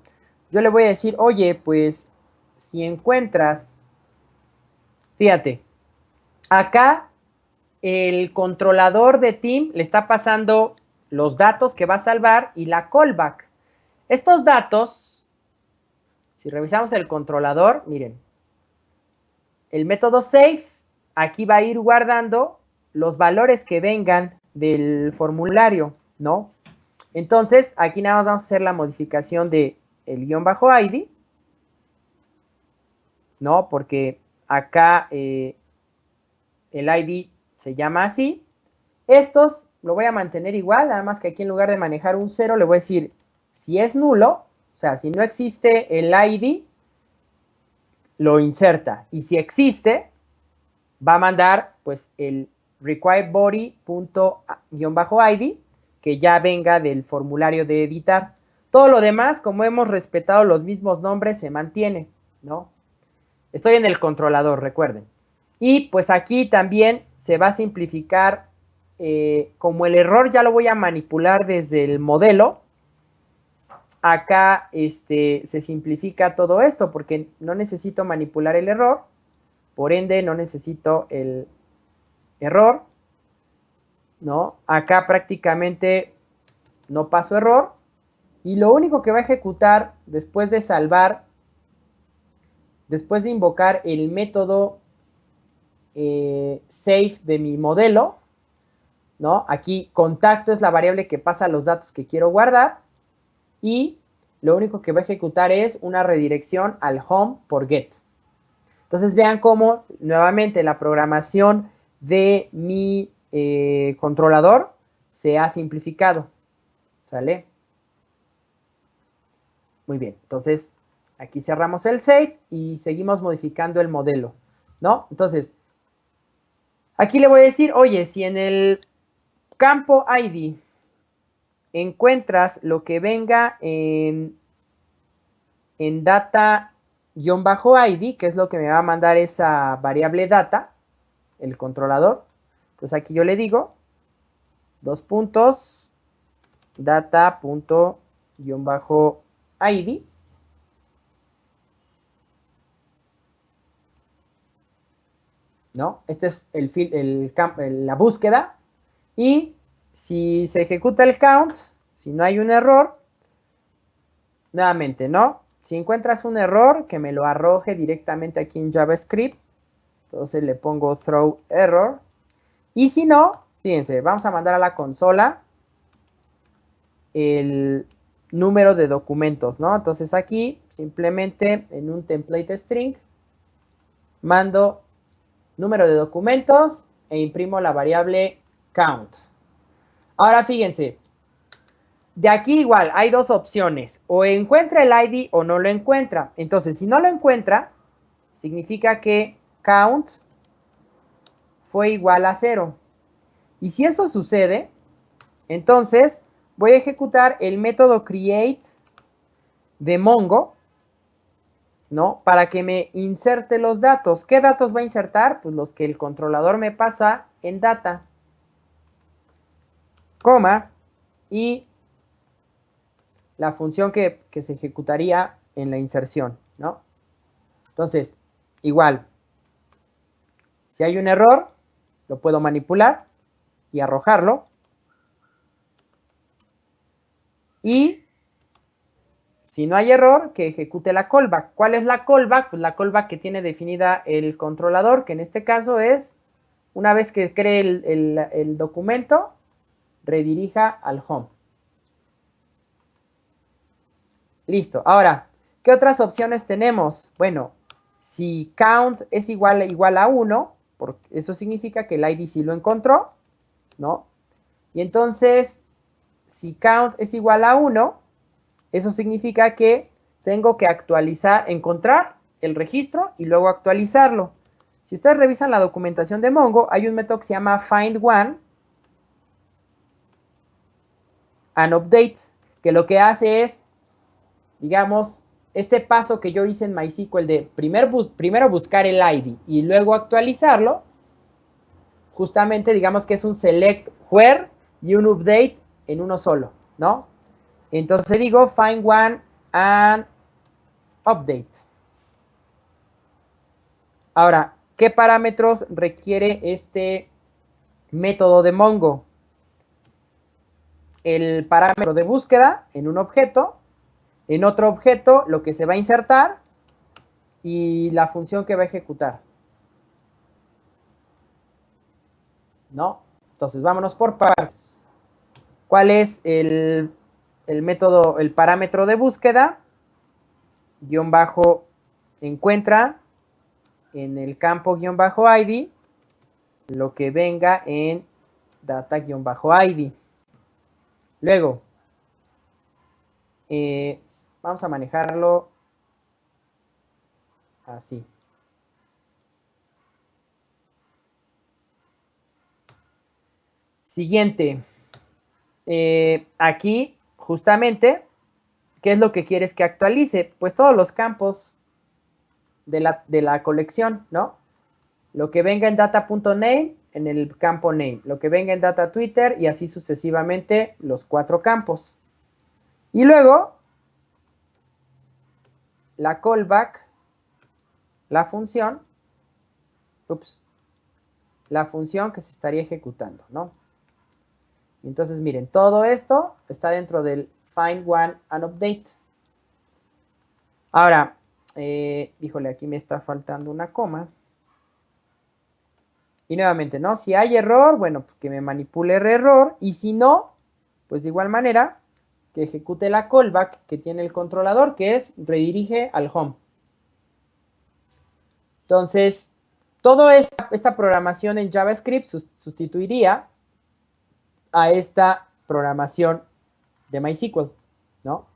A: Yo le voy a decir, oye, pues, si encuentras, fíjate, acá el controlador de team le está pasando los datos que va a salvar y la callback. Estos datos, si revisamos el controlador, miren, el método save, aquí va a ir guardando los valores que vengan del formulario, ¿no? Entonces, aquí nada más vamos a hacer la modificación de el guión bajo ID, ¿no? Porque acá el ID se llama así. Estos lo voy a mantener igual, nada más que aquí en lugar de manejar un 0, le voy a decir, si es nulo, o sea, si no existe el ID, lo inserta. Y si existe, va a mandar pues el required body.-id que ya venga del formulario de editar. Todo lo demás, como hemos respetado los mismos nombres, se mantiene, ¿no? Estoy en el controlador, recuerden. Y pues aquí también se va a simplificar, como el error ya lo voy a manipular desde el modelo, acá se simplifica todo esto porque no necesito manipular el error, por ende no necesito el error, ¿no? Acá prácticamente no paso error Y lo único que va a ejecutar después de salvar, después de invocar el método save de mi modelo, ¿no? Aquí contacto es la variable que pasa los datos que quiero guardar y lo único que va a ejecutar es una redirección al home por get. Entonces vean cómo nuevamente la programación de mi controlador se ha simplificado. ¿Sale? Muy bien, entonces aquí cerramos el save y seguimos modificando el modelo, ¿no? Entonces, aquí le voy a decir, oye, si en el campo ID encuentras lo que venga en data-id, que es lo que me va a mandar esa variable data, el controlador. Entonces aquí yo le digo, dos puntos, data.-id. ¿No? Este es la búsqueda. Y si se ejecuta el count, si no hay un error, nuevamente, ¿no? Si encuentras un error, que me lo arroje directamente aquí en JavaScript. Entonces le pongo throw error. Y si no, fíjense, vamos a mandar a la consola el número de documentos, ¿no? Entonces aquí, simplemente en un template string, mando número de documentos e imprimo la variable count. Ahora fíjense, de aquí igual hay dos opciones, o encuentra el ID o no lo encuentra. Entonces, si no lo encuentra, significa que count fue igual a 0. Y si eso sucede, entonces voy a ejecutar el método create de Mongo, ¿no? Para que me inserte los datos. ¿Qué datos va a insertar? Pues los que el controlador me pasa en data, coma, y la función que se ejecutaría en la inserción, ¿no? Entonces, igual, si hay un error, lo puedo manipular y arrojarlo. Y si no hay error, que ejecute la callback. ¿Cuál es la callback? Pues la callback que tiene definida el controlador, que en este caso es, una vez que cree el documento, redirija al home. Listo. Ahora, ¿qué otras opciones tenemos? Bueno, si count es igual a 1, eso significa que el ID sí lo encontró, ¿no? Y entonces, si count es igual a 1, eso significa que tengo que encontrar el registro y luego actualizarlo. Si ustedes revisan la documentación de Mongo, hay un método que se llama find one and update, que lo que hace es, digamos, este paso que yo hice en MySQL de primero buscar el ID y luego actualizarlo, justamente digamos que es un select where y un update en uno solo, ¿no? Entonces digo find one and update. Ahora, ¿qué parámetros requiere este método de Mongo? El parámetro de búsqueda en un objeto, en otro objeto lo que se va a insertar y la función que va a ejecutar, ¿no? Entonces, vámonos por partes. ¿Cuál es el método, el parámetro de búsqueda? Guión bajo encuentra en el campo guión bajo ID lo que venga en data guión bajo ID. Luego, vamos a manejarlo así. Siguiente. Aquí, justamente, ¿qué es lo que quieres que actualice? Pues todos los campos de la colección, ¿no? Lo que venga en data.name en el campo name, lo que venga en data Twitter y así sucesivamente los 4 campos. Y luego, la callback, la función, la función que se estaría ejecutando, ¿no? Entonces, miren, todo esto está dentro del find one and update. Ahora, híjole, aquí me está faltando una coma. Y nuevamente, ¿no? Si hay error, bueno, pues que me manipule el error. Y si no, pues de igual manera, que ejecute la callback que tiene el controlador, que es redirige al home. Entonces, toda esta programación en JavaScript sustituiría a esta programación de MySQL, ¿no?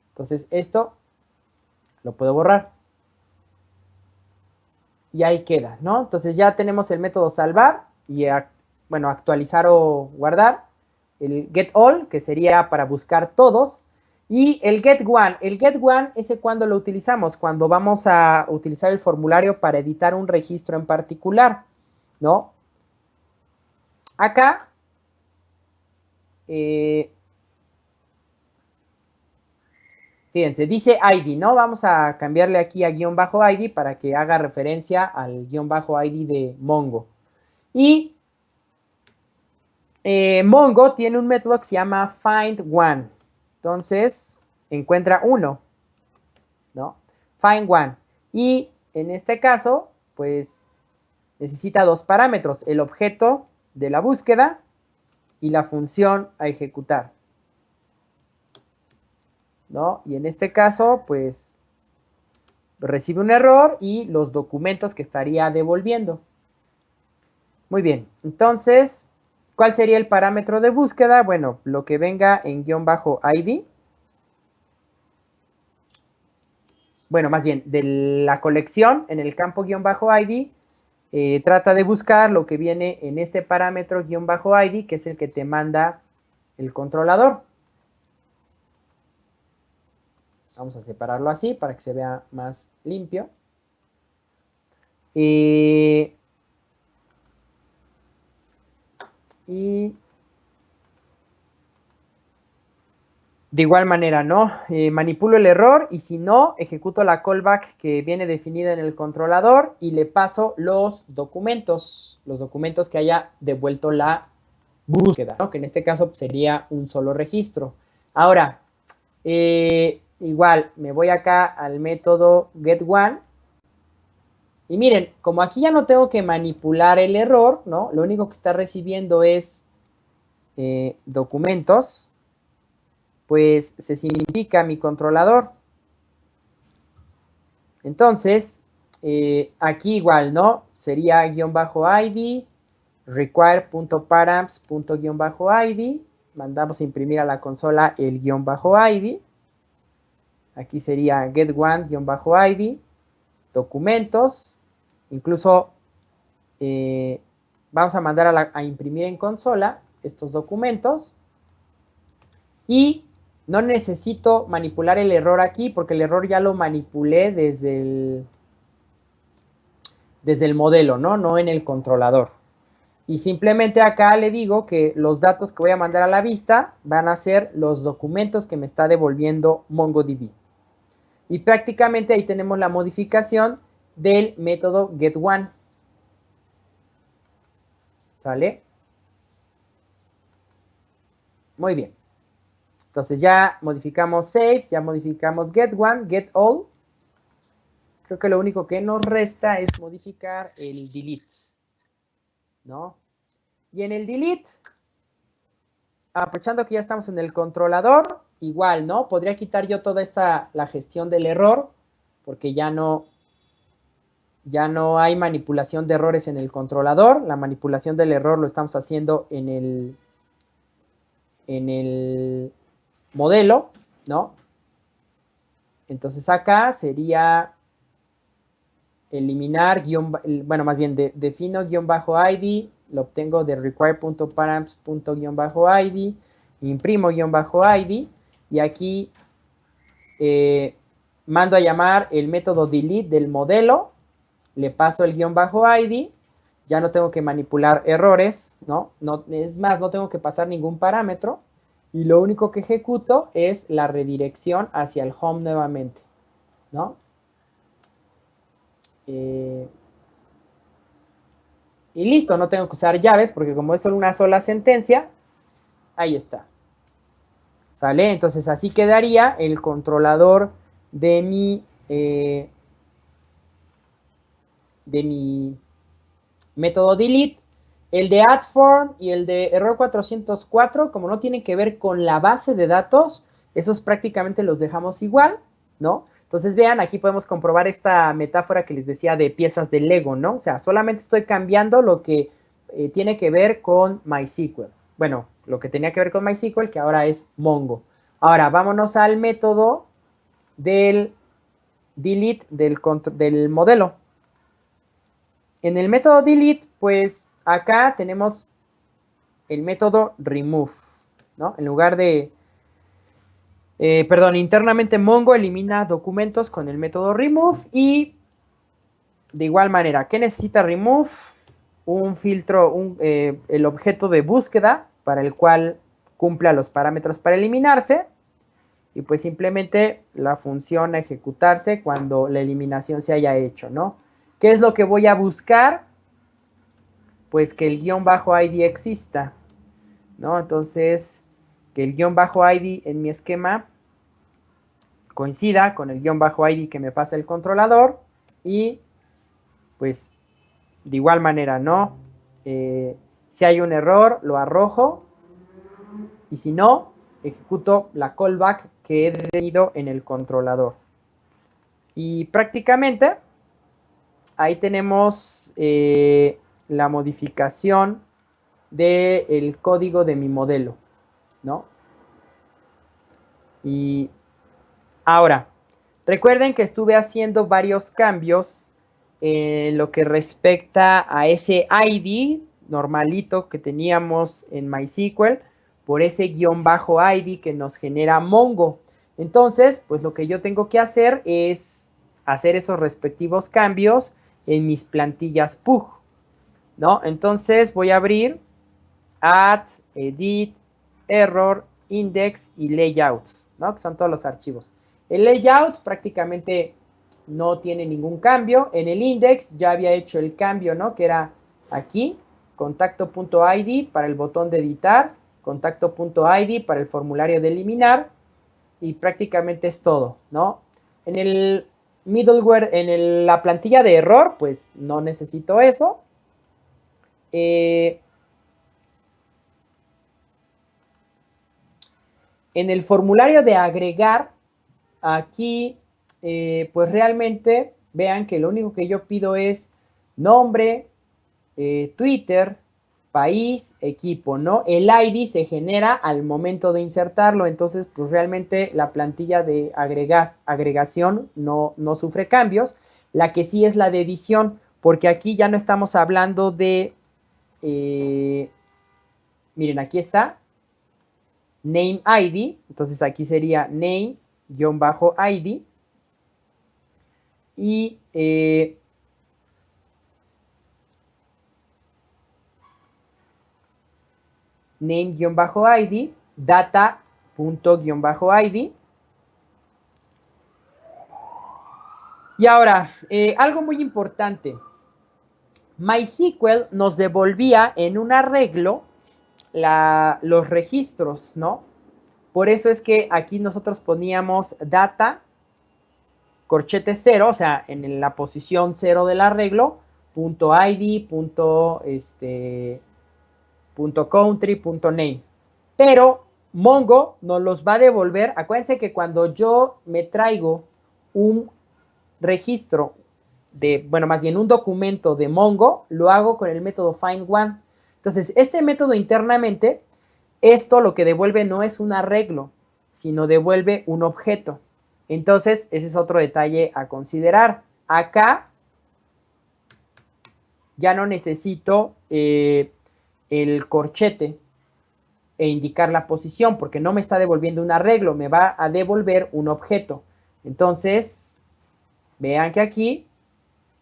A: Entonces, esto lo puedo borrar. Y ahí queda, ¿no? Entonces ya tenemos el método salvar y, bueno, actualizar o guardar. El getAll, que sería para buscar todos. Y el getOne. El getOne, ese cuando lo utilizamos, cuando vamos a utilizar el formulario para editar un registro en particular, ¿no? Acá, fíjense, dice ID, ¿no? Vamos a cambiarle aquí a guión bajo ID para que haga referencia al guión bajo ID de Mongo. Y Mongo tiene un método que se llama findOne. Entonces, encuentra uno, ¿no? Find1. Y en este caso, pues, necesita dos parámetros. El objeto de la búsqueda y la función a ejecutar, ¿no? Y en este caso, pues, recibe un error y los documentos que estaría devolviendo. Muy bien, entonces, ¿cuál sería el parámetro de búsqueda? Bueno, lo que venga en guión bajo ID. Bueno, más bien, de la colección en el campo guión bajo ID, trata de buscar lo que viene en este parámetro guión bajo ID, que es el que te manda el controlador. Vamos a separarlo así para que se vea más limpio. Y de igual manera, ¿no? Manipulo el error y si no, ejecuto la callback que viene definida en el controlador y le paso los documentos que haya devuelto la búsqueda, ¿no? Que en este caso sería un solo registro. Ahora, igual, me voy acá al método getOne. Y miren, como aquí ya no tengo que manipular el error, ¿no? Lo único que está recibiendo es documentos, pues se simplifica mi controlador. Entonces, aquí igual, ¿no? Sería guión bajo ID, require.params.guión bajo ID. Mandamos a imprimir a la consola el guión bajo ID. Aquí sería getOne-ID, documentos. Incluso vamos a mandar a imprimir en consola estos documentos. Y no necesito manipular el error aquí porque el error ya lo manipulé desde el modelo, ¿no? No en el controlador. Y simplemente acá le digo que los datos que voy a mandar a la vista van a ser los documentos que me está devolviendo MongoDB. Y prácticamente ahí tenemos la modificación del método getOne. ¿Sale? Muy bien. Entonces ya modificamos save, ya modificamos getOne, getAll. Creo que lo único que nos resta es modificar el delete, ¿no? Y en el delete, aprovechando que ya estamos en el controlador, igual, ¿no? Podría quitar yo toda la gestión del error, porque ya no hay manipulación de errores en el controlador. La manipulación del error lo estamos haciendo en el modelo, ¿no? Entonces acá sería eliminar, bueno, más bien defino guión bajo ID, lo obtengo de require.params.guión-id, imprimo guión bajo ID y aquí mando a llamar el método delete del modelo, le paso el guión bajo ID, ya no tengo que manipular errores, ¿no? Es más, no tengo que pasar ningún parámetro y lo único que ejecuto es la redirección hacia el home nuevamente, ¿no? Y listo, no tengo que usar llaves porque como es solo una sola sentencia, ahí está. ¿Sale? Entonces así quedaría el controlador de mi método delete. El de addForm y el de error 404, como no tienen que ver con la base de datos, esos prácticamente los dejamos igual, ¿no? Entonces vean, aquí podemos comprobar esta metáfora que les decía de piezas de Lego, ¿no? O sea, solamente estoy cambiando lo que tiene que ver con MySQL. Bueno, lo que tenía que ver con MySQL, que ahora es Mongo. Ahora, vámonos al método del delete del modelo. En el método delete, pues acá tenemos el método remove, ¿no? En lugar de, internamente Mongo elimina documentos con el método remove y de igual manera, ¿qué necesita remove? Un filtro, el objeto de búsqueda para el cual cumpla los parámetros para eliminarse y pues simplemente la función a ejecutarse cuando la eliminación se haya hecho, ¿no? ¿Qué es lo que voy a buscar? Pues que el guión bajo ID exista, ¿no? Entonces, que el guión bajo ID en mi esquema coincida con el guión bajo ID que me pasa el controlador y pues de igual manera, ¿no? Si hay un error, lo arrojo y si no, ejecuto la callback que he tenido en el controlador. Y prácticamente ahí tenemos la modificación del código de mi modelo, ¿no? Y ahora, recuerden que estuve haciendo varios cambios en lo que respecta a ese ID normalito que teníamos en MySQL por ese guión bajo ID que nos genera Mongo. Entonces, pues lo que yo tengo que hacer es hacer esos respectivos cambios en mis plantillas Pug, ¿no? Entonces voy a abrir Add, Edit, Error, Index y Layout, ¿no? Que son todos los archivos. El layout prácticamente no tiene ningún cambio. En el index ya había hecho el cambio, ¿no? Que era aquí, contacto.id para el botón de editar, contacto.id para el formulario de eliminar y prácticamente es todo, ¿no? En el middleware, la plantilla de error, pues no necesito eso. En el formulario de agregar, aquí, pues realmente vean que lo único que yo pido es nombre, Twitter, país, equipo, ¿no? El ID se genera al momento de insertarlo, entonces pues realmente la plantilla de agregación no sufre cambios. La que sí es la de edición, porque aquí ya no estamos hablando de, miren, aquí está, name ID, entonces aquí sería name-id y name-id, data.-id. Y ahora, algo muy importante. MySQL nos devolvía en un arreglo los registros, ¿no? Por eso es que aquí nosotros poníamos data, corchete 0, o sea, en la posición 0 del arreglo, punto .id, punto country, punto name. Pero Mongo nos los va a devolver. Acuérdense que cuando yo me traigo un registro bueno, más bien un documento de Mongo, lo hago con el método find one. Entonces, este método internamente, esto lo que devuelve no es un arreglo, sino devuelve un objeto. Entonces, ese es otro detalle a considerar. Acá ya no necesito el corchete e indicar la posición, porque no me está devolviendo un arreglo, me va a devolver un objeto. Entonces, vean que aquí,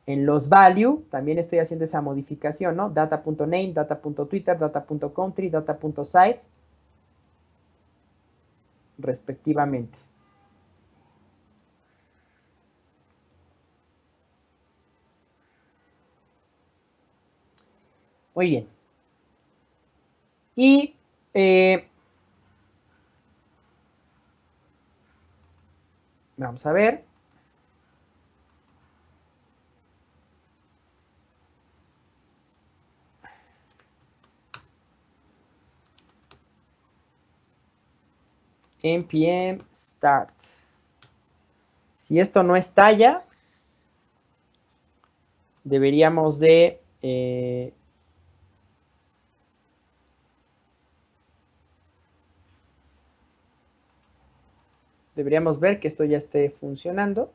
A: en los value, también estoy haciendo esa modificación, ¿no? Data.name, data.twitter, data.country, data.site, respectivamente. Muy bien. Y Vamos a ver. npm start. Si esto no estalla, deberíamos de deberíamos ver que esto ya esté funcionando.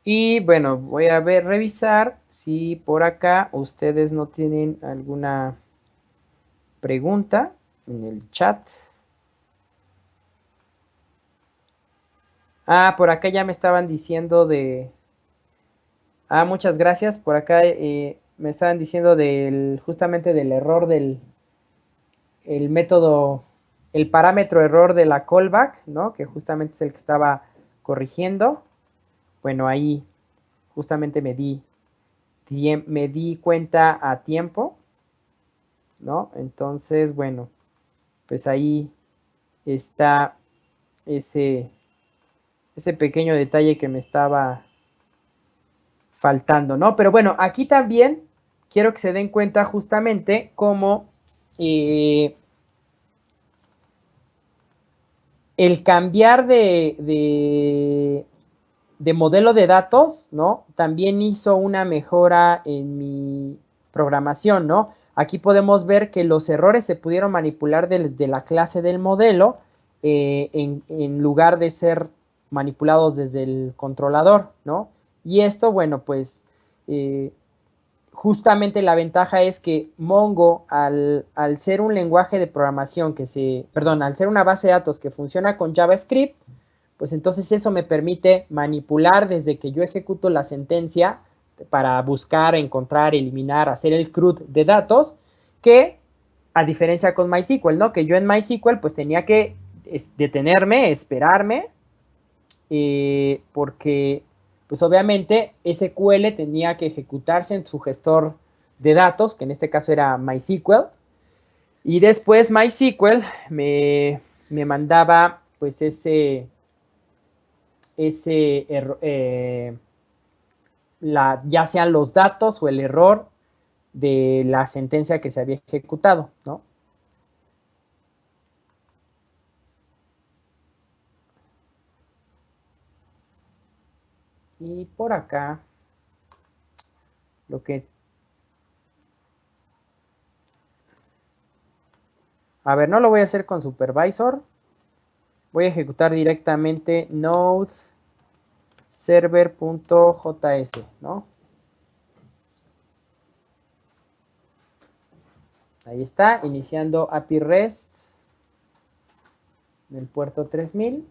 A: Y bueno, voy a ver, revisar si por acá ustedes no tienen alguna pregunta en el chat. Ah, por acá ya me estaban diciendo de... Ah, muchas gracias. Por acá me estaban diciendo justamente del error del el método, el parámetro error de la callback, ¿no? Que justamente es el que estaba corrigiendo. Bueno, ahí justamente me di cuenta a tiempo, ¿no? Entonces, bueno, pues ahí está ese, ese pequeño detalle que me estaba faltando, ¿no? Pero bueno, aquí también quiero que se den cuenta justamente cómo el cambiar de modelo de datos, ¿no? También hizo una mejora en mi programación, ¿no? Aquí podemos ver que los errores se pudieron manipular desde la clase del modelo en lugar de ser manipulados desde el controlador, ¿no? Y esto, bueno, pues justamente la ventaja es que Mongo, al ser un lenguaje de programación al ser una base de datos que funciona con JavaScript, pues entonces eso me permite manipular desde que yo ejecuto la sentencia para buscar, encontrar, eliminar, hacer el CRUD de datos, que a diferencia con MySQL, ¿no? Que yo en MySQL pues tenía que detenerme, esperarme, porque pues obviamente SQL tenía que ejecutarse en su gestor de datos, que en este caso era MySQL, y después MySQL me mandaba pues ya sean los datos o el error de la sentencia que se había ejecutado, ¿no? Y por acá, lo que... A ver, no lo voy a hacer con supervisor. Voy a ejecutar directamente node server.js, ¿no? Ahí está, iniciando API REST en el puerto 3000.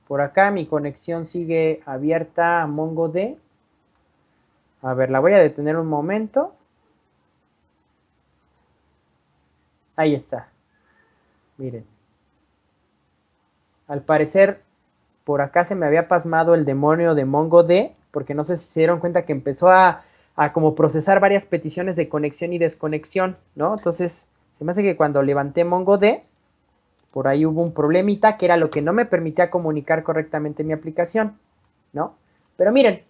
A: Por acá mi conexión sigue abierta a MongoD. A ver, la voy a detener un momento. Ahí está. Miren. Al parecer, por acá se me había pasmado el demonio de MongoD, porque no sé si se dieron cuenta que empezó a como procesar varias peticiones de conexión y desconexión, ¿no? Entonces, se me hace que cuando levanté MongoD, por ahí hubo un problemita que era lo que no me permitía comunicar correctamente mi aplicación, ¿no? Pero miren,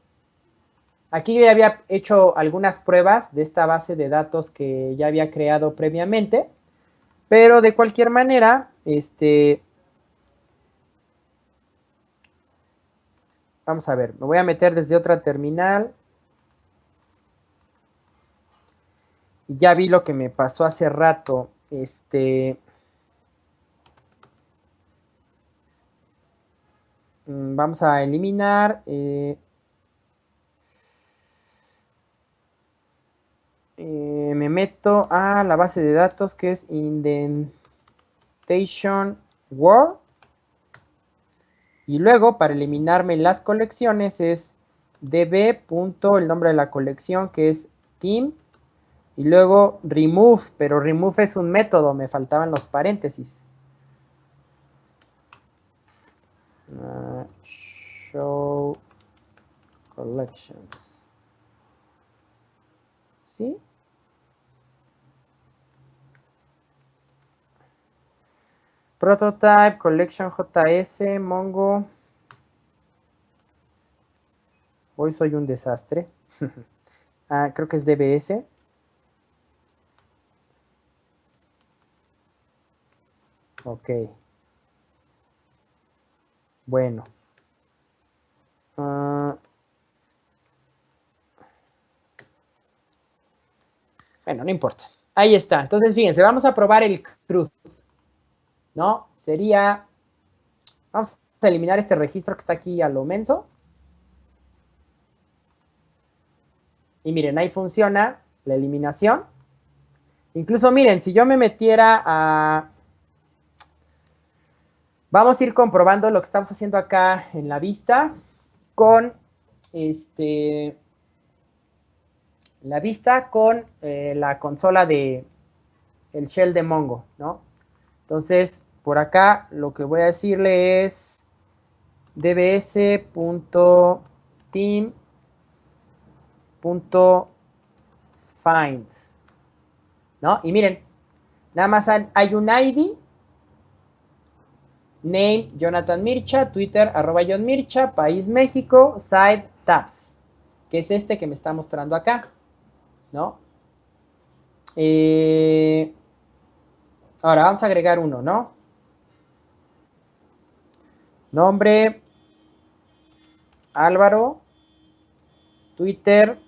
A: aquí yo ya había hecho algunas pruebas de esta base de datos que ya había creado previamente, pero de cualquier manera, vamos a ver, me voy a meter desde otra terminal. Y ya vi lo que me pasó hace rato. Vamos a eliminar. Me meto a la base de datos que es indentation world. Y luego, para eliminarme las colecciones, es db. El nombre de la colección, que es team. Y luego remove, pero remove es un método, me faltaban los paréntesis. Show collections. ¿Sí? Prototype, collection JS, Mongo. Hoy soy un desastre. Creo que es DBS. Ok. Bueno. Bueno, no importa. Ahí está. Entonces, fíjense, vamos a probar el CRUD, ¿no? Sería... Vamos a eliminar este registro que está aquí a lo menso. Y miren, ahí funciona la eliminación. Incluso, miren, si yo me metiera a... Vamos a ir comprobando lo que estamos haciendo acá en la vista con la consola de el shell de Mongo, ¿no? Entonces, por acá lo que voy a decirle es dbs.team.find, ¿no? Y miren, nada más hay un ID, name Jonathan Mircha, Twitter @John Mircha, país México, side tabs, que es este que me está mostrando acá, ¿no? Ahora vamos a agregar uno, ¿no? Nombre, Álvaro, Twitter,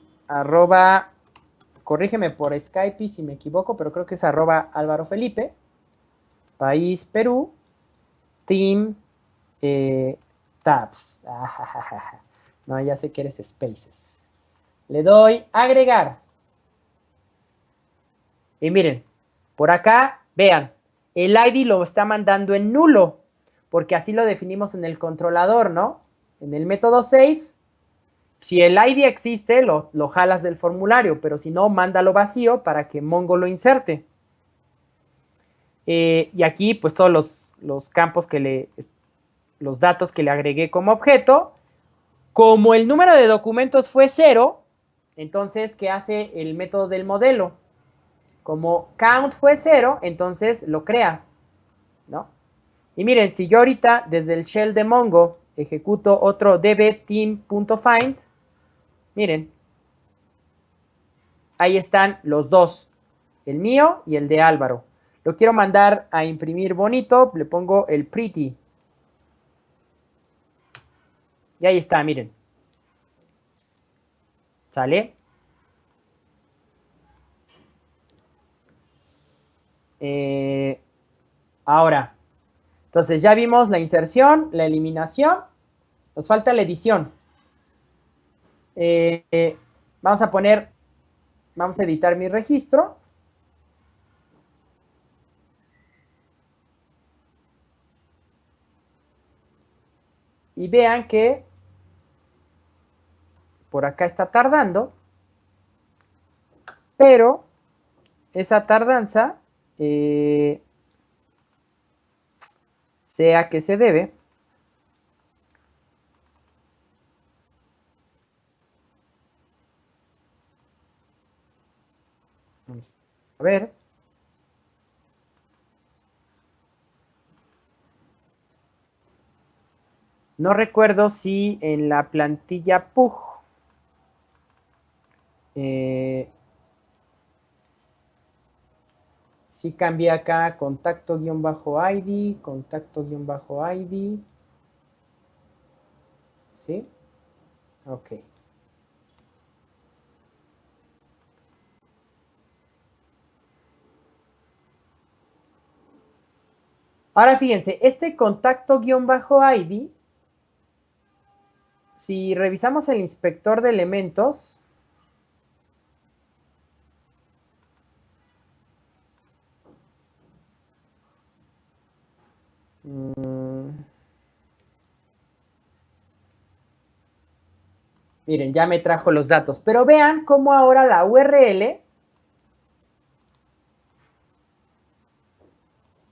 A: corrígeme por Skype si me equivoco, pero creo que es @Álvaro Felipe, país Perú, team, tabs. No, ya sé que eres Spaces. Le doy agregar. Y miren, por acá, vean, el ID lo está mandando en nulo, porque así lo definimos en el controlador, ¿no? En el método save, si el ID existe, lo jalas del formulario, pero si no, mándalo vacío para que Mongo lo inserte. Y aquí, pues todos los campos los datos que le agregué como objeto. Como el número de documentos fue 0, entonces, ¿qué hace el método del modelo? Como count fue 0, entonces lo crea, ¿no? Y miren, si yo ahorita desde el shell de Mongo ejecuto otro dbteam.find, miren, ahí están los dos, el mío y el de Álvaro. Lo quiero mandar a imprimir bonito, le pongo el pretty. Y ahí está, miren. ¿Sale? Ahora, entonces ya vimos la inserción, la eliminación. Nos falta la edición. Vamos a vamos a editar mi registro. Y vean que por acá está tardando, pero esa tardanza, sea que se debe, vamos a ver, no recuerdo si en la plantilla PUG si cambié acá contacto-id, contacto-id, ¿sí? Ok. Ahora fíjense, este contacto-id, si revisamos el inspector de elementos, Miren, ya me trajo los datos. Pero vean cómo ahora la URL,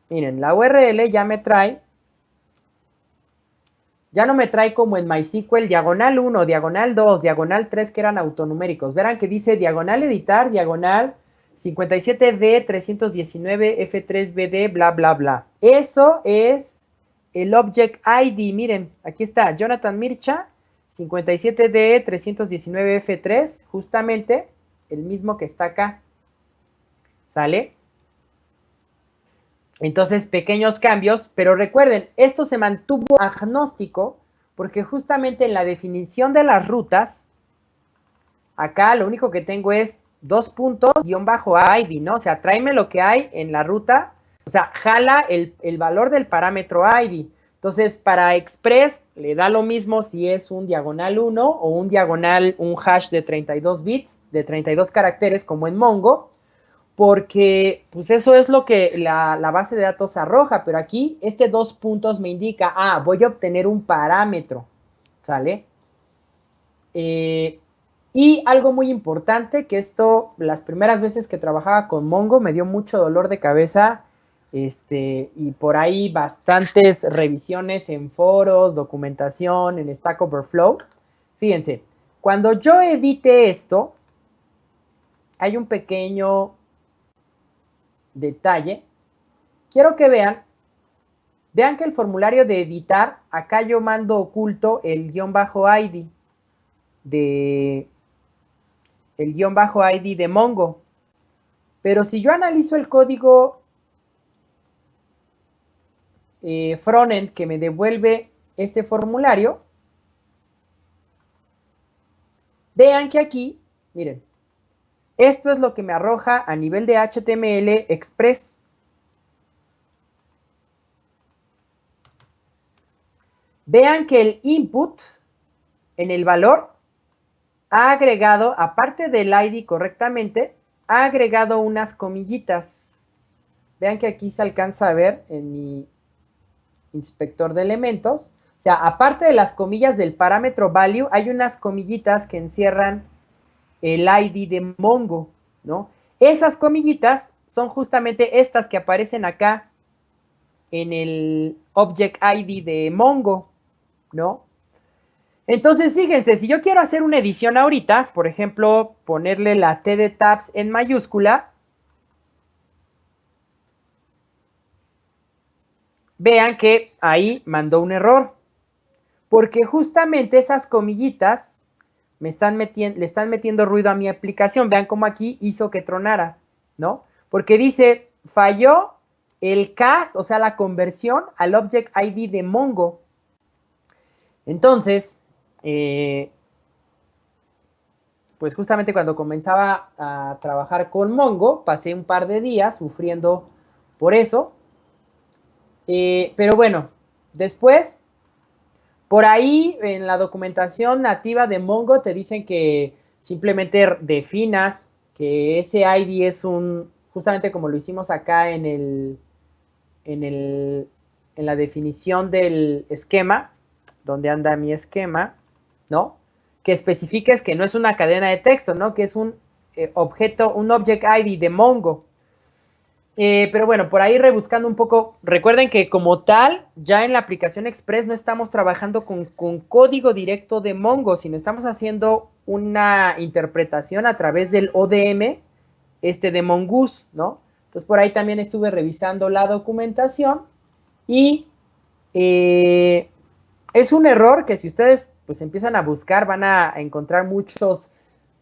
A: miren, la URL ya me trae, ya no me trae como en MySQL diagonal 1, diagonal 2, diagonal 3 que eran autonuméricos. Verán que dice diagonal editar, diagonal 57D 319 F3BD, bla, bla, bla. Eso es el Object ID. Miren, aquí está Jonathan Mircha, 57D 319 F3, justamente el mismo que está acá. ¿Sale? Entonces, pequeños cambios, pero recuerden, esto se mantuvo agnóstico porque justamente en la definición de las rutas, acá lo único que tengo es 2 puntos, guión bajo ID, ¿no? O sea, tráeme lo que hay en la ruta, o sea, jala el valor del parámetro ID. Entonces, para Express le da lo mismo si es un diagonal 1 o un diagonal, un hash de 32 bits, de 32 caracteres como en Mongo, porque pues eso es lo que la base de datos arroja, pero aquí este 2 puntos me indica, voy a obtener un parámetro, ¿sale? Y algo muy importante, que esto, las primeras veces que trabajaba con Mongo, me dio mucho dolor de cabeza, y por ahí bastantes revisiones en foros, documentación, en Stack Overflow. Fíjense, cuando yo edite esto, hay un pequeño detalle. Quiero que vean que el formulario de editar, acá yo mando oculto el guión bajo ID de Mongo. Pero si yo analizo el código frontend que me devuelve este formulario, vean que aquí, miren, esto es lo que me arroja a nivel de HTML Express. Vean que el input en el valor ha agregado, aparte del ID correctamente, ha agregado unas comillitas. Vean que aquí se alcanza a ver en mi inspector de elementos. O sea, aparte de las comillas del parámetro value, hay unas comillitas que encierran el ID de Mongo, ¿no? Esas comillitas son justamente estas que aparecen acá en el Object ID de Mongo, ¿no? Entonces, fíjense, si yo quiero hacer una edición ahorita, por ejemplo, ponerle la T de tabs en mayúscula, vean que ahí mandó un error, porque justamente esas comillitas le están metiendo ruido a mi aplicación. Vean cómo aquí hizo que tronara, ¿no? Porque dice, falló el cast, o sea, la conversión al Object ID de Mongo. Entonces, pues justamente cuando comenzaba a trabajar con Mongo, pasé un par de días sufriendo por eso. Pero bueno, después, por ahí en la documentación nativa de Mongo te dicen que simplemente definas que ese ID es justamente como lo hicimos acá en la definición del esquema, donde anda mi esquema, ¿no? Que especifiques que no es una cadena de texto, ¿no? Que es un objeto, un Object ID de Mongo. Pero bueno, por ahí rebuscando un poco, recuerden que como tal, ya en la aplicación Express no estamos trabajando con código directo de Mongo, sino estamos haciendo una interpretación a través del ODM de Mongoose, ¿no? Entonces por ahí también estuve revisando la documentación y es un error que si ustedes pues empiezan a buscar van a encontrar muchas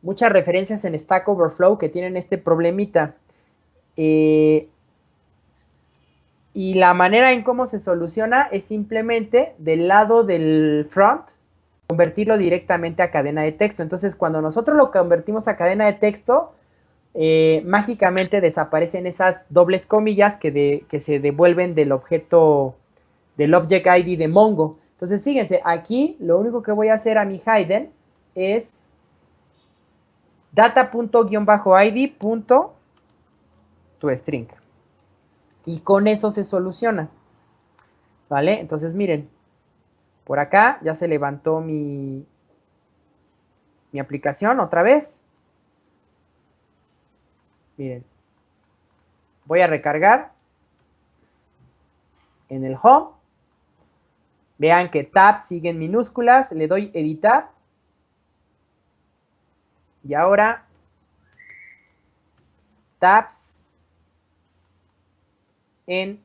A: referencias en Stack Overflow que tienen este problemita. Y la manera en cómo se soluciona es simplemente del lado del front, convertirlo directamente a cadena de texto. Entonces, cuando nosotros lo convertimos a cadena de texto, mágicamente desaparecen esas dobles comillas que se devuelven del objeto, del Object ID de Mongo. Entonces, fíjense, aquí lo único que voy a hacer a mi hidden es data.id.toString. Y con eso se soluciona. ¿Vale? Entonces, miren, por acá ya se levantó mi mi aplicación otra vez. Miren, voy a recargar en el home. Vean que tabs sigue en minúsculas, le doy editar. Y ahora tabs en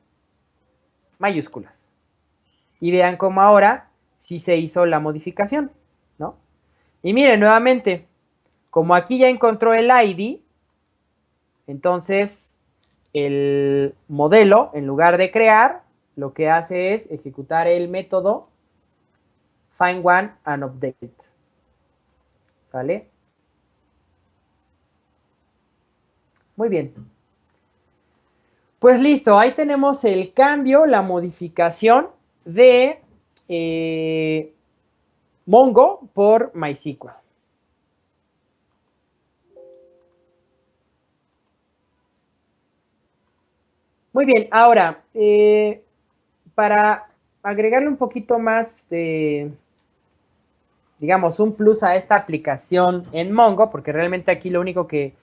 A: mayúsculas. Y vean cómo ahora sí se hizo la modificación, ¿no? Y miren, nuevamente, como aquí ya encontró el ID, entonces el modelo, en lugar de crear, lo que hace es ejecutar el método find one and update. ¿Sale? Muy bien. Pues listo, ahí tenemos el cambio, la modificación de Mongo por MySQL. Muy bien, ahora, para agregarle un poquito más de, digamos, un plus a esta aplicación en Mongo, porque realmente aquí lo único que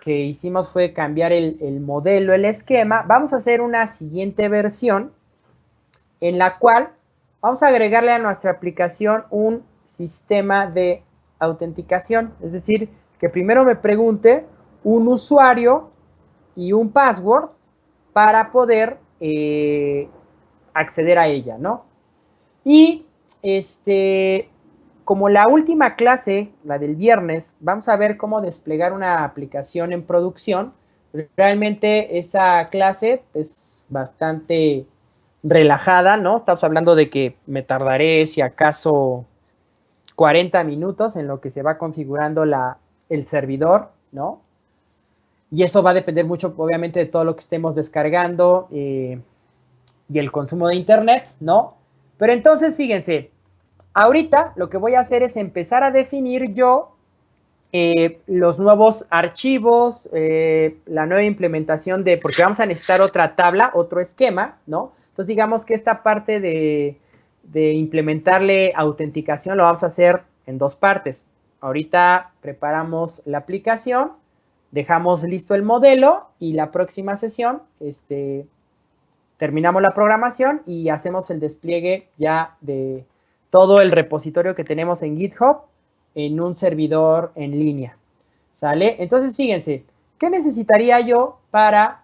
A: hicimos fue cambiar el modelo, el esquema, vamos a hacer una siguiente versión en la cual vamos a agregarle a nuestra aplicación un sistema de autenticación, es decir, que primero me pregunte un usuario y un password para poder acceder a ella, ¿no? Y como la última clase, la del viernes, vamos a ver cómo desplegar una aplicación en producción. Realmente esa clase es bastante relajada, ¿no? Estamos hablando de que me tardaré, si acaso, 40 minutos en lo que se va configurando el servidor, ¿no? Y eso va a depender mucho, obviamente, de todo lo que estemos descargando y el consumo de Internet, ¿no? Pero entonces, fíjense, ahorita lo que voy a hacer es empezar a definir yo los nuevos archivos, la nueva implementación de, porque vamos a necesitar otra tabla, otro esquema, ¿no? Entonces, digamos que esta parte de implementarle autenticación lo vamos a hacer en dos partes. Ahorita preparamos la aplicación, dejamos listo el modelo y la próxima sesión, terminamos la programación y hacemos el despliegue ya de todo el repositorio que tenemos en GitHub en un servidor en línea. ¿Sale? Entonces, fíjense, ¿qué necesitaría yo para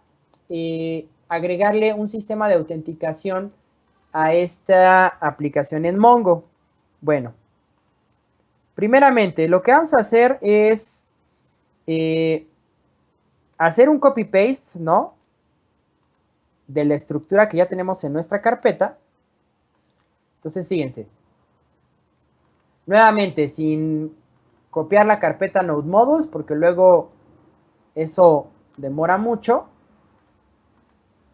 A: agregarle un sistema de autenticación a esta aplicación en Mongo? Bueno, primeramente, lo que vamos a hacer es hacer un copy-paste, ¿no? De la estructura que ya tenemos en nuestra carpeta. Entonces, fíjense. Nuevamente, sin copiar la carpeta Node Modules, porque luego eso demora mucho.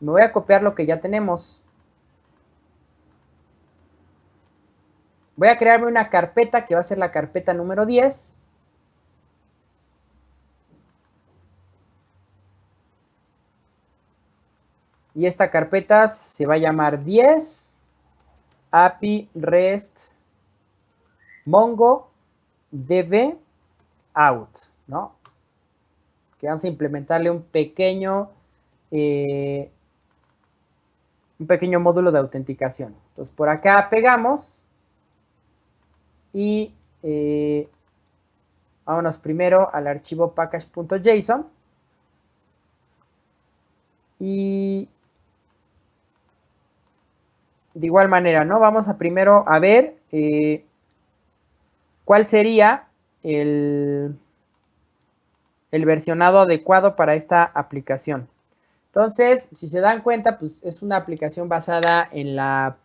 A: Me voy a copiar lo que ya tenemos. Voy a crearme una carpeta que va a ser la carpeta número 10. Y esta carpeta se va a llamar 10 API REST Mongo DB out, ¿no? Que vamos a implementarle un pequeño módulo de autenticación. Entonces, por acá pegamos y vámonos primero al archivo package.json y de igual manera, ¿no? Vamos a primero a ver cuál sería el versionado adecuado para esta aplicación. Entonces, si se dan cuenta, pues es una aplicación basada en la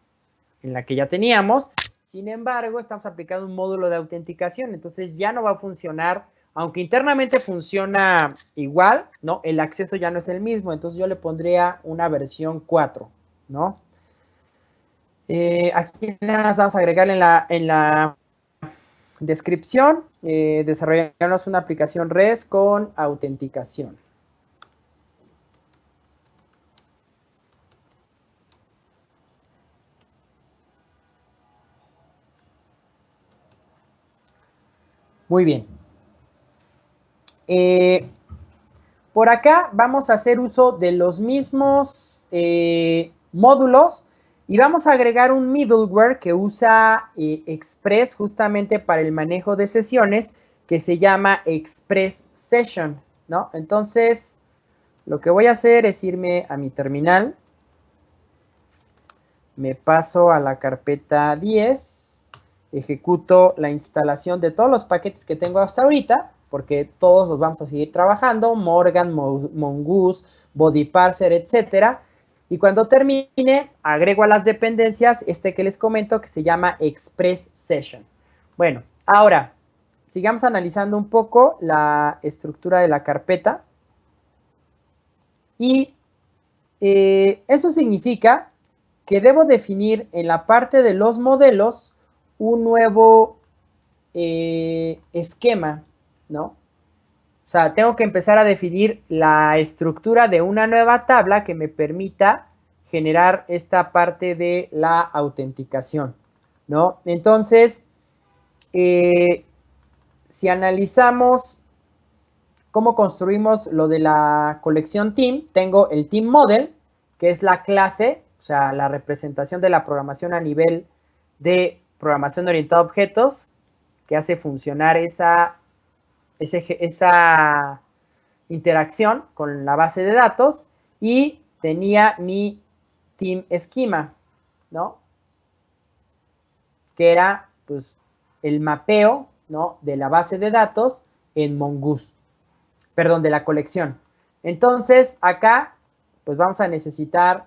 A: que ya teníamos. Sin embargo, estamos aplicando un módulo de autenticación, entonces ya no va a funcionar, aunque internamente funciona igual, ¿no? El acceso ya no es el mismo, entonces yo le pondría una versión 4, ¿no? Aquí nada más vamos a agregarle en la descripción, desarrollarnos una aplicación REST con autenticación. Muy bien. Por acá vamos a hacer uso de los mismos módulos y vamos a agregar un middleware que usa Express justamente para el manejo de sesiones que se llama Express Session, ¿no? Entonces, lo que voy a hacer es irme a mi terminal, me paso a la carpeta 10, ejecuto la instalación de todos los paquetes que tengo hasta ahorita, porque todos los vamos a seguir trabajando, Morgan, Mongoose, Body Parser, etcétera. Y cuando termine, agrego a las dependencias este que les comento que se llama Express Session. Bueno, ahora, sigamos analizando un poco la estructura de la carpeta. Y eso significa que debo definir en la parte de los modelos un nuevo esquema, ¿no? O sea, tengo que empezar a definir la estructura de una nueva tabla que me permita generar esta parte de la autenticación, ¿no? Entonces, si analizamos cómo construimos lo de la colección team, tengo el team model, que es la clase, o sea, la representación de la programación a nivel de programación orientada a objetos, que hace funcionar esa interacción con la base de datos, y tenía mi team schema, ¿no? Que era, pues, el mapeo, ¿no? De la base de datos en Mongoose. Perdón, de la colección. Entonces, acá, pues vamos a necesitar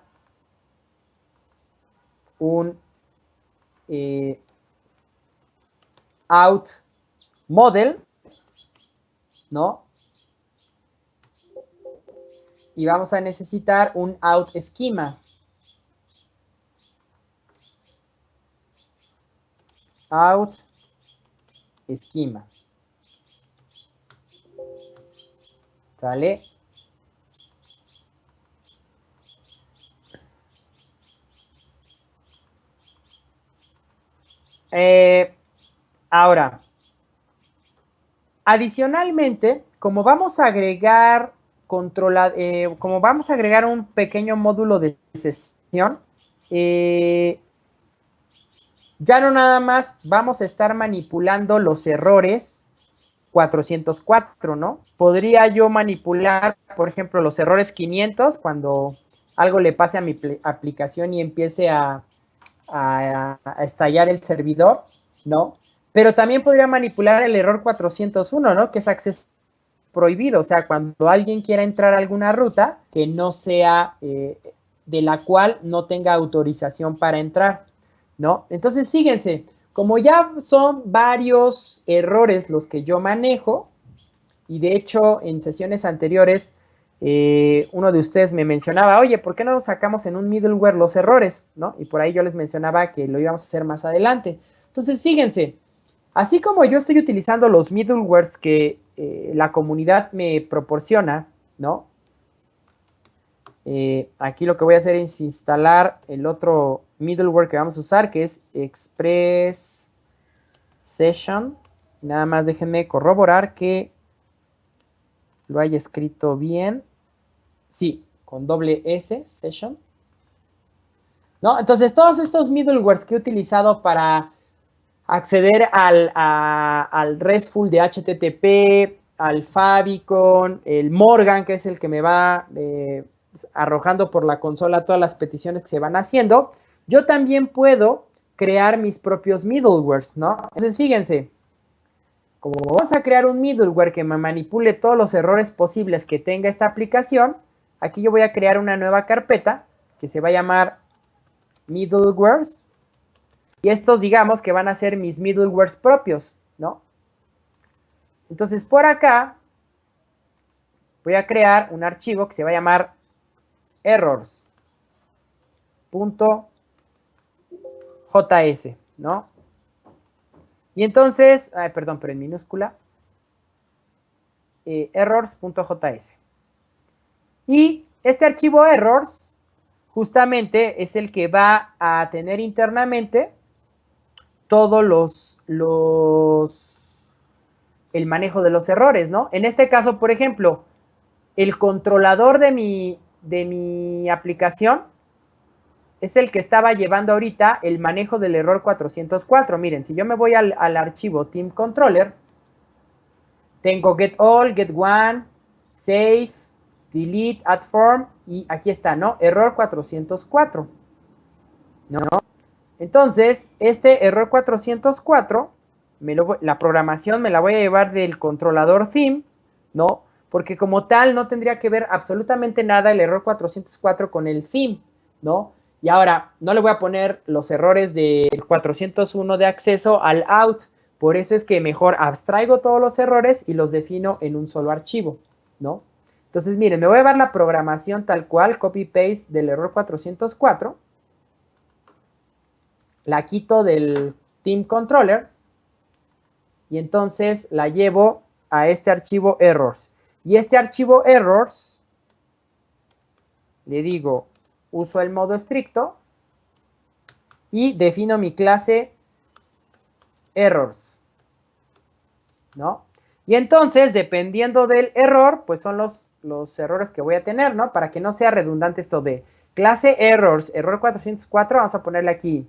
A: un out model, ¿no? Y vamos a necesitar un out schema. Out schema. ¿Sale? Ahora, adicionalmente, como vamos a agregar como vamos a agregar un pequeño módulo de sesión, ya no nada más vamos a estar manipulando los errores 404, ¿no? Podría yo manipular, por ejemplo, los errores 500 cuando algo le pase a mi aplicación y empiece a estallar el servidor, ¿no? Pero también podría manipular el error 401, ¿no? Que es acceso prohibido, o sea, cuando alguien quiera entrar a alguna ruta que no sea, de la cual no tenga autorización para entrar, ¿no? Entonces, fíjense, como ya son varios errores los que yo manejo, y de hecho en sesiones anteriores uno de ustedes me mencionaba, oye, ¿por qué no sacamos en un middleware los errores? ¿No? Y por ahí yo les mencionaba que lo íbamos a hacer más adelante. Entonces, fíjense, así como yo estoy utilizando los middlewares que la comunidad me proporciona, ¿no? Aquí lo que voy a hacer es instalar el otro middleware que vamos a usar, que es Express Session. Nada más déjenme corroborar que lo haya escrito bien. Sí, con doble S, Session. ¿No? Entonces, todos estos middlewares que he utilizado para acceder al RESTful de HTTP, al Favicon, el Morgan, que es el que me va arrojando por la consola todas las peticiones que se van haciendo, yo también puedo crear mis propios middlewares, ¿no? Entonces, fíjense, como vamos a crear un middleware que me manipule todos los errores posibles que tenga esta aplicación, aquí yo voy a crear una nueva carpeta que se va a llamar middlewares. Y estos, digamos, que van a ser mis middlewares propios, ¿no? Entonces, por acá voy a crear un archivo que se va a llamar errors.js, ¿no? Y entonces, perdón, pero en minúscula, errors.js. Y este archivo errors justamente es el que va a tener internamente todos los el manejo de los errores, ¿no? En este caso, por ejemplo, el controlador de mi aplicación es el que estaba llevando ahorita el manejo del error 404. Miren, si yo me voy al archivo Team Controller, tengo get all, get one, save, delete, add form, y aquí está, ¿no? Error 404, ¿no? Entonces, este error 404, la programación me la voy a llevar del controlador theme, ¿no? Porque como tal no tendría que ver absolutamente nada el error 404 con el theme, ¿no? Y ahora, no le voy a poner los errores del 401 de acceso al out. Por eso es que mejor abstraigo todos los errores y los defino en un solo archivo, ¿no? Entonces, miren, me voy a llevar la programación tal cual, copy-paste del error 404. La quito del Team Controller y entonces la llevo a este archivo errors. Y este archivo errors, le digo, uso el modo estricto y defino mi clase errors, ¿no? Y entonces, dependiendo del error, pues son los errores que voy a tener, ¿no? Para que no sea redundante esto de clase errors, error 404, vamos a ponerle aquí.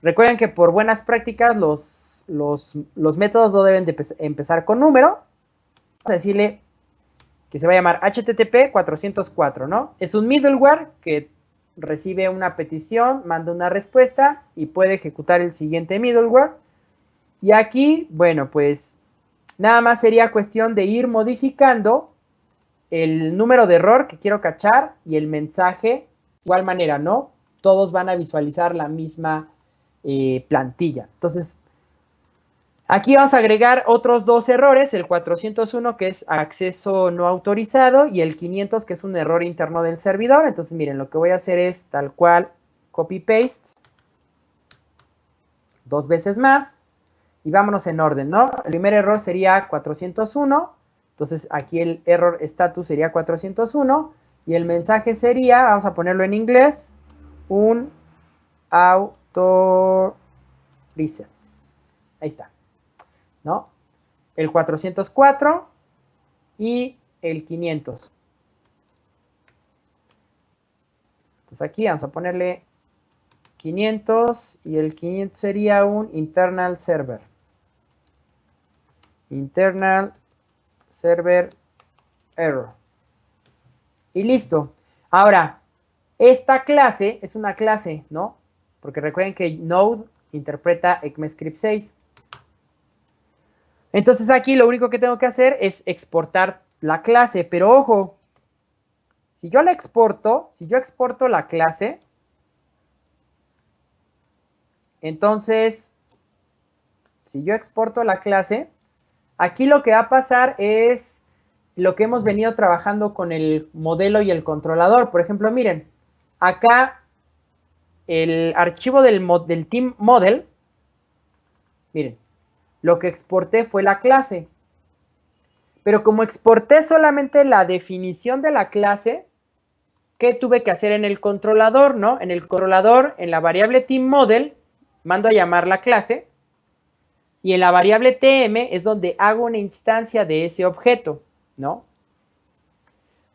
A: Recuerden que por buenas prácticas los métodos no deben de empezar con número. Vamos a decirle que se va a llamar HTTP 404, ¿no? Es un middleware que recibe una petición, manda una respuesta y puede ejecutar el siguiente middleware. Y aquí, bueno, pues nada más sería cuestión de ir modificando el número de error que quiero cachar y el mensaje de igual manera, ¿no? Todos van a visualizar la misma plantilla. Entonces, aquí vamos a agregar otros dos errores, el 401 que es acceso no autorizado y el 500 que es un error interno del servidor. Entonces, miren, lo que voy a hacer es tal cual copy-paste 2 veces más y vámonos en orden, ¿no? El primer error sería 401, entonces aquí el error status sería 401 y el mensaje sería, vamos a ponerlo en inglés, un auto reset. Ahí está, ¿no? El 404 y el 500. Entonces aquí vamos a ponerle 500 y el 500 sería un internal server. Internal server error. Y listo. Ahora, esta clase es una clase, ¿no? Porque recuerden que Node interpreta ECMAScript 6. Entonces aquí lo único que tengo que hacer es exportar la clase. Pero ojo, si yo exporto la clase, entonces, si yo exporto la clase, aquí lo que va a pasar es lo que hemos venido trabajando con el modelo y el controlador. Por ejemplo, miren, acá el archivo del team model, miren, lo que exporté fue la clase. Pero como exporté solamente la definición de la clase, ¿qué tuve que hacer en el controlador, no? En el controlador, en la variable team model, mando a llamar la clase. Y en la variable tm es donde hago una instancia de ese objeto, ¿no?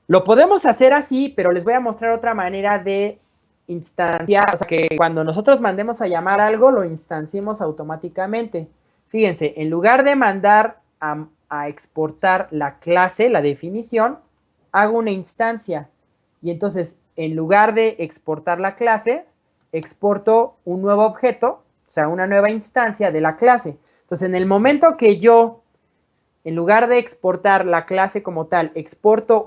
A: Lo podemos hacer así, pero les voy a mostrar otra manera de instanciar, o sea, que cuando nosotros mandemos a llamar algo, lo instanciemos automáticamente. Fíjense, en lugar de mandar a exportar la clase, la definición, hago una instancia. Y entonces, en lugar de exportar la clase, exporto un nuevo objeto, o sea, una nueva instancia de la clase. Entonces, en el momento que yo, en lugar de exportar la clase como tal, exporto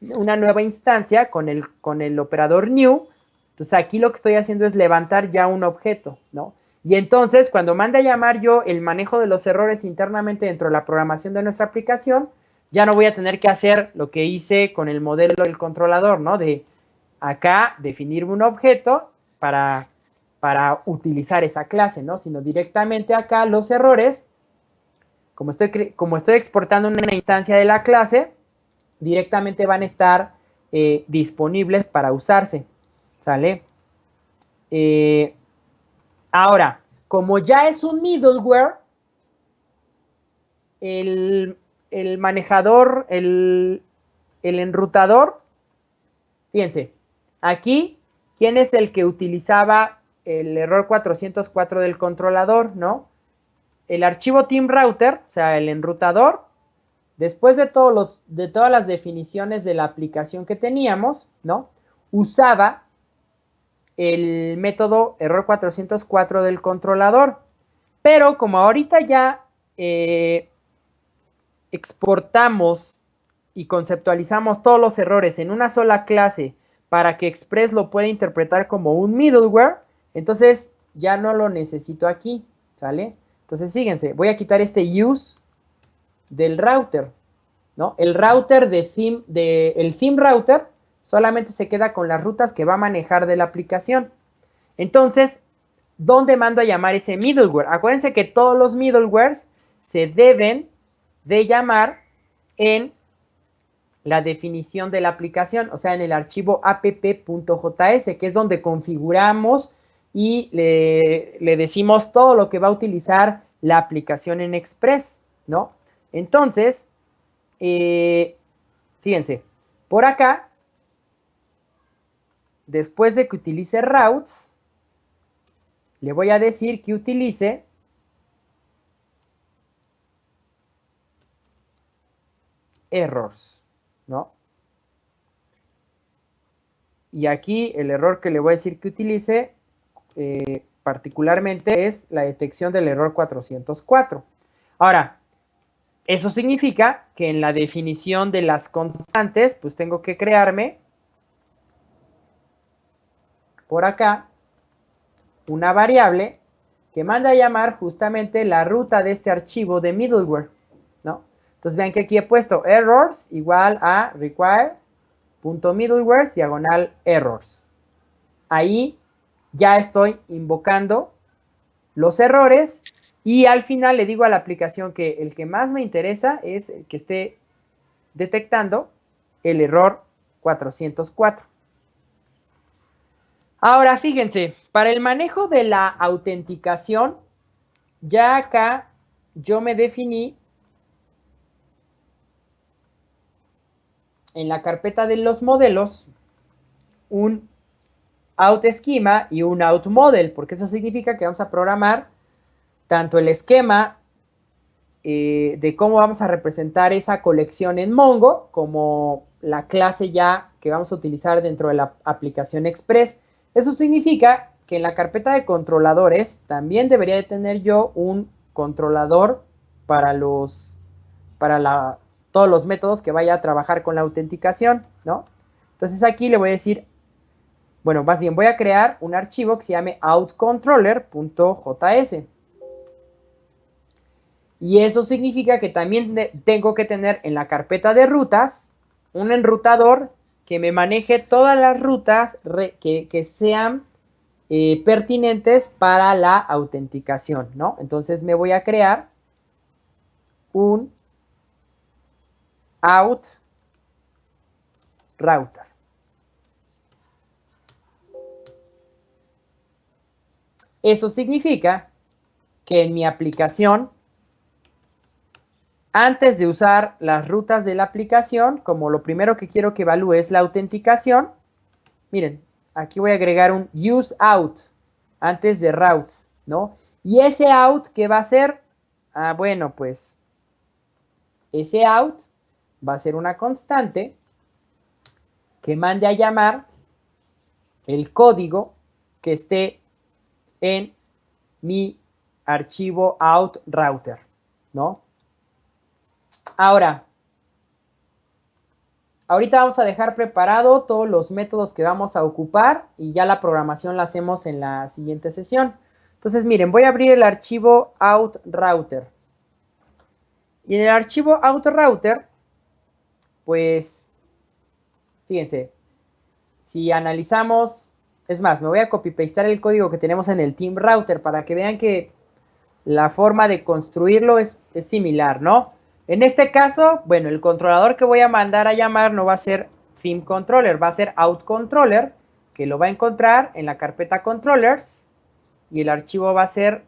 A: una nueva instancia con el operador new, entonces aquí lo que estoy haciendo es levantar ya un objeto, ¿no? Y entonces, cuando mande a llamar yo el manejo de los errores internamente dentro de la programación de nuestra aplicación, ya no voy a tener que hacer lo que hice con el modelo del controlador, ¿no? De acá definir un objeto para utilizar esa clase, ¿no? Sino directamente acá los errores, como estoy exportando una instancia de la clase, directamente van a estar disponibles para usarse, ¿sale? Ahora, como ya es un middleware, el, el manejador, el enrutador, fíjense, aquí, ¿quién es el que utilizaba el error 404 del controlador, no? El archivo TeamRouter, o sea, el enrutador, después de todas las definiciones de la aplicación que teníamos, ¿no? Usaba el método error 404 del controlador. Pero como ahorita ya exportamos y conceptualizamos todos los errores en una sola clase para que Express lo pueda interpretar como un middleware, entonces ya no lo necesito aquí, ¿sale? Entonces fíjense, voy a quitar este use del router, ¿no? El router el theme router solamente se queda con las rutas que va a manejar de la aplicación. Entonces, ¿dónde mando a llamar ese middleware? Acuérdense que todos los middlewares se deben de llamar en la definición de la aplicación, o sea, en el archivo app.js, que es donde configuramos y le decimos todo lo que va a utilizar la aplicación en Express, ¿no? Entonces, fíjense, por acá, después de que utilice routes, le voy a decir que utilice errors, ¿no? Y aquí el error que le voy a decir que utilice particularmente es la detección del error 404. Ahora, eso significa que en la definición de las constantes, pues tengo que crearme por acá una variable que manda a llamar justamente la ruta de este archivo de middleware, ¿no? Entonces vean que aquí he puesto errors igual a require.middleware diagonal errors. Ahí ya estoy invocando los errores y al final le digo a la aplicación que el que más me interesa es el que esté detectando el error 404. Ahora, fíjense, para el manejo de la autenticación, ya acá yo me definí en la carpeta de los modelos un out esquema y un out model, porque eso significa que vamos a programar tanto el esquema de cómo vamos a representar esa colección en Mongo, como la clase ya que vamos a utilizar dentro de la aplicación Express. Eso significa que en la carpeta de controladores también debería de tener yo un controlador para todos los métodos que vaya a trabajar con la autenticación, ¿no? Entonces aquí le voy a decir, bueno, más bien voy a crear un archivo que se llame outcontroller.js. Y eso significa que también tengo que tener en la carpeta de rutas un enrutador que me maneje todas las rutas que sean pertinentes para la autenticación, ¿no? Entonces me voy a crear un out router. Eso significa que en mi aplicación, antes de usar las rutas de la aplicación, como lo primero que quiero que evalúe es la autenticación, miren, aquí voy a agregar un use out antes de routes, ¿no? Y ese out, ¿qué va a ser? Ah, bueno, pues ese out va a ser una constante que mande a llamar el código que esté en mi archivo out router, ¿no? Ahora, ahorita vamos a dejar preparado todos los métodos que vamos a ocupar y ya la programación la hacemos en la siguiente sesión. Entonces, miren, voy a abrir el archivo out router. Y en el archivo out router, pues, fíjense, si analizamos, es más, me voy a copy-pastear el código que tenemos en el team router para que vean que la forma de construirlo es similar, ¿no? En este caso, bueno, el controlador que voy a mandar a llamar no va a ser theme controller, va a ser out controller, que lo va a encontrar en la carpeta controllers y el archivo va a ser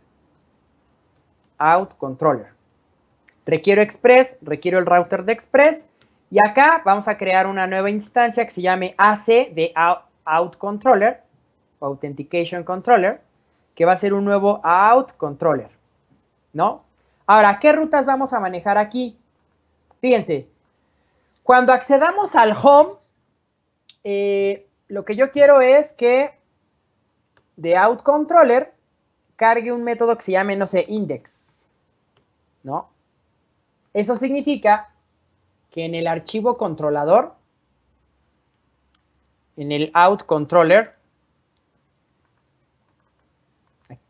A: out controller. Requiero Express, requiero el router de Express. Y acá vamos a crear una nueva instancia que se llame AC de Out Controller, o Authentication Controller, que va a ser un nuevo Out Controller, ¿no? Ahora, ¿qué rutas vamos a manejar aquí? Fíjense, cuando accedamos al home, lo que yo quiero es que de Out Controller cargue un método que se llame, no sé, index, ¿no? Eso significa que en el archivo controlador, en el Out Controller,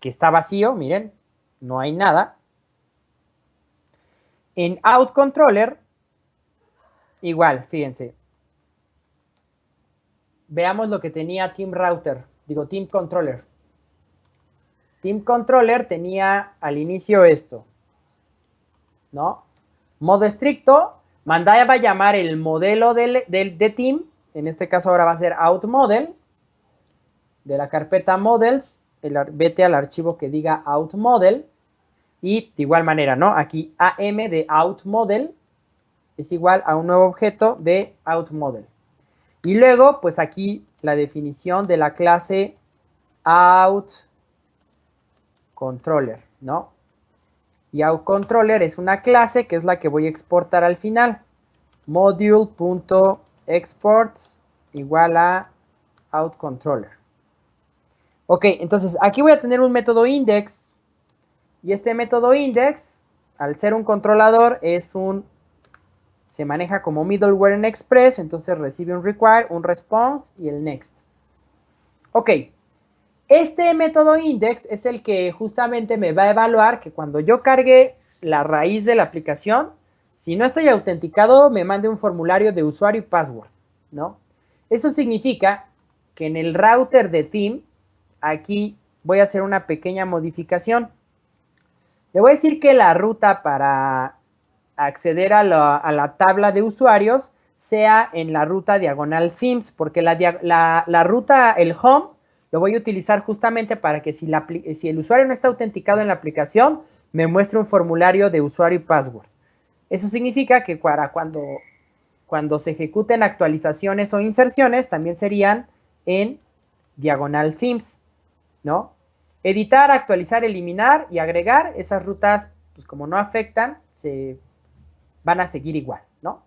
A: que está vacío, miren, no hay nada. En Out Controller, igual, fíjense. Veamos lo que tenía Team Controller. Team Controller tenía al inicio esto, ¿no? Modo estricto, mandaba a llamar el modelo de Team, en este caso ahora va a ser Out Model, de la carpeta Models, vete al archivo que diga Out Model, y de igual manera, ¿no? Aquí AM de Out Model es igual a un nuevo objeto de Out Model. Y luego, pues aquí la definición de la clase Out Controller, ¿no? Y Out Controller es una clase que es la que voy a exportar al final. Module.exports igual a Out Controller. Ok, entonces aquí voy a tener un método index. Y este método index, al ser un controlador, se maneja como middleware en Express, entonces recibe un require, un response y el next. Ok, este método index es el que justamente me va a evaluar que cuando yo cargue la raíz de la aplicación, si no estoy autenticado, me mande un formulario de usuario y password, ¿no? Eso significa que en el router de theme, aquí voy a hacer una pequeña modificación. Le voy a decir que la ruta para acceder a la tabla de usuarios sea en la ruta diagonal themes, porque la ruta, el home, lo voy a utilizar justamente para que si el usuario no está autenticado en la aplicación, me muestre un formulario de usuario y password. Eso significa que para cuando se ejecuten actualizaciones o inserciones, también serían en diagonal themes, ¿no? Editar, actualizar, eliminar y agregar, esas rutas, pues como no afectan, se van a seguir igual, ¿no?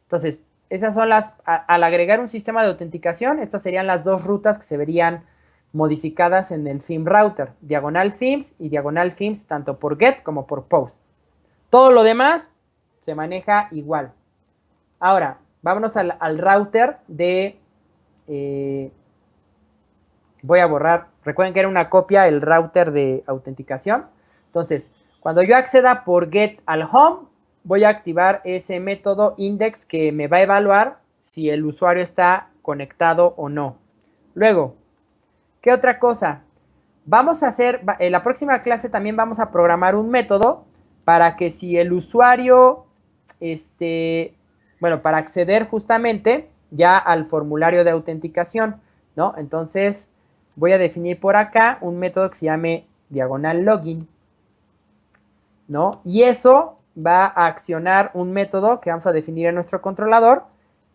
A: Entonces, esas son al agregar un sistema de autenticación, estas serían las dos rutas que se verían modificadas en el theme router, diagonal themes y diagonal themes tanto por get como por post. Todo lo demás se maneja igual. Ahora, vámonos al router de... voy a borrar, recuerden que era una copia el router de autenticación. Entonces, cuando yo acceda por get al home, voy a activar ese método index que me va a evaluar si el usuario está conectado o no. Luego, ¿qué otra cosa? Vamos a hacer, en la próxima clase también vamos a programar un método para que si el usuario, para acceder justamente ya al formulario de autenticación, ¿no? Entonces, voy a definir por acá un método que se llame diagonal login, ¿no? Y eso va a accionar un método que vamos a definir en nuestro controlador,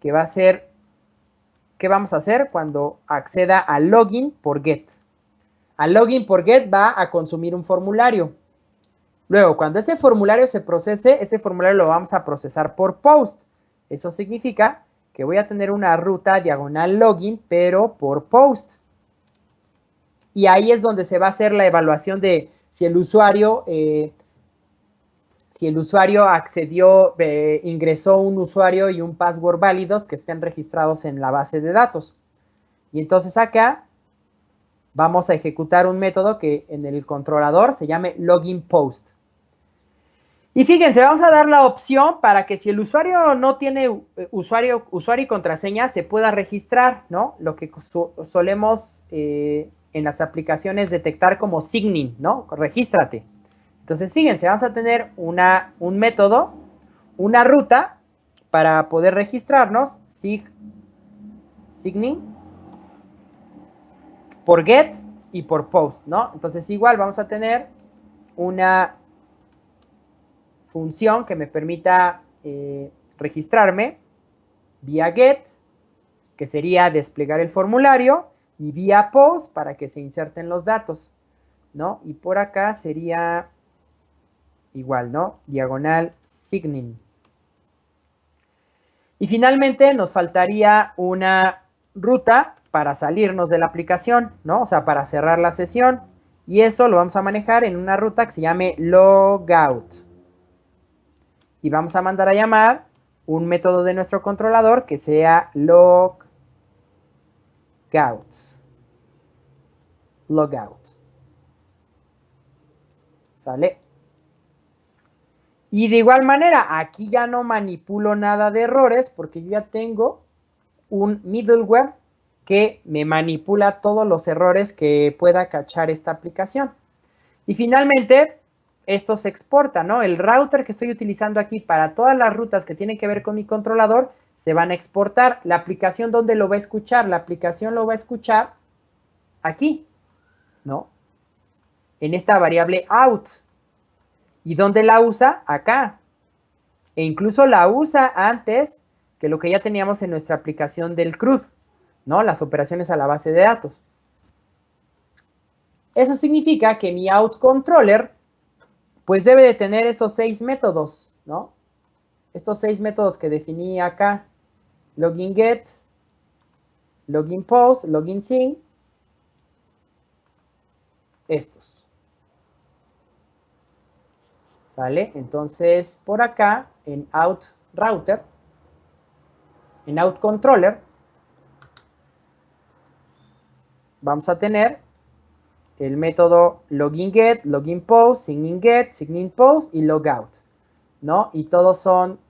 A: que va a ser, ¿qué vamos a hacer cuando acceda al login por get? Al login por get va a consumir un formulario. Luego, cuando ese formulario se procese, ese formulario lo vamos a procesar por post. Eso significa que voy a tener una ruta diagonal login, pero por post. Y ahí es donde se va a hacer la evaluación de si el usuario accedió, ingresó un usuario y un password válidos que estén registrados en la base de datos. Y entonces acá vamos a ejecutar un método que en el controlador se llame login post. Y fíjense, vamos a dar la opción para que si el usuario no tiene usuario y contraseña, se pueda registrar, ¿no? Lo que solemos en las aplicaciones detectar como signing, ¿no? Regístrate. Entonces, fíjense, vamos a tener un método, una ruta para poder registrarnos, signing, por get y por post, ¿no? Entonces, igual vamos a tener una función que me permita registrarme vía get, que sería desplegar el formulario, y vía post para que se inserten los datos, ¿no? Y por acá sería igual, ¿no? Diagonal signing. Y finalmente nos faltaría una ruta para salirnos de la aplicación, ¿no? O sea, para cerrar la sesión. Y eso lo vamos a manejar en una ruta que se llame logout. Y vamos a mandar a llamar un método de nuestro controlador que sea logout. Logout. ¿Sale? Y de igual manera, aquí ya no manipulo nada de errores porque yo ya tengo un middleware que me manipula todos los errores que pueda cachar esta aplicación. Y finalmente, esto se exporta, ¿no? El router que estoy utilizando aquí para todas las rutas que tienen que ver con mi controlador se van a exportar. La aplicación, ¿dónde lo va a escuchar? La aplicación lo va a escuchar aquí, ¿no? En esta variable out. ¿Y dónde la usa? Acá. E incluso la usa antes que lo que ya teníamos en nuestra aplicación del CRUD, ¿no? Las operaciones a la base de datos. Eso significa que mi out controller, pues debe de tener esos 6 métodos, ¿no? Estos 6 métodos que definí acá. Login get, login post, login sync. Estos. ¿Sale? Entonces, por acá, en out router, en out controller, vamos a tener el método login get, login post, sign in post y logout, ¿no? Y todos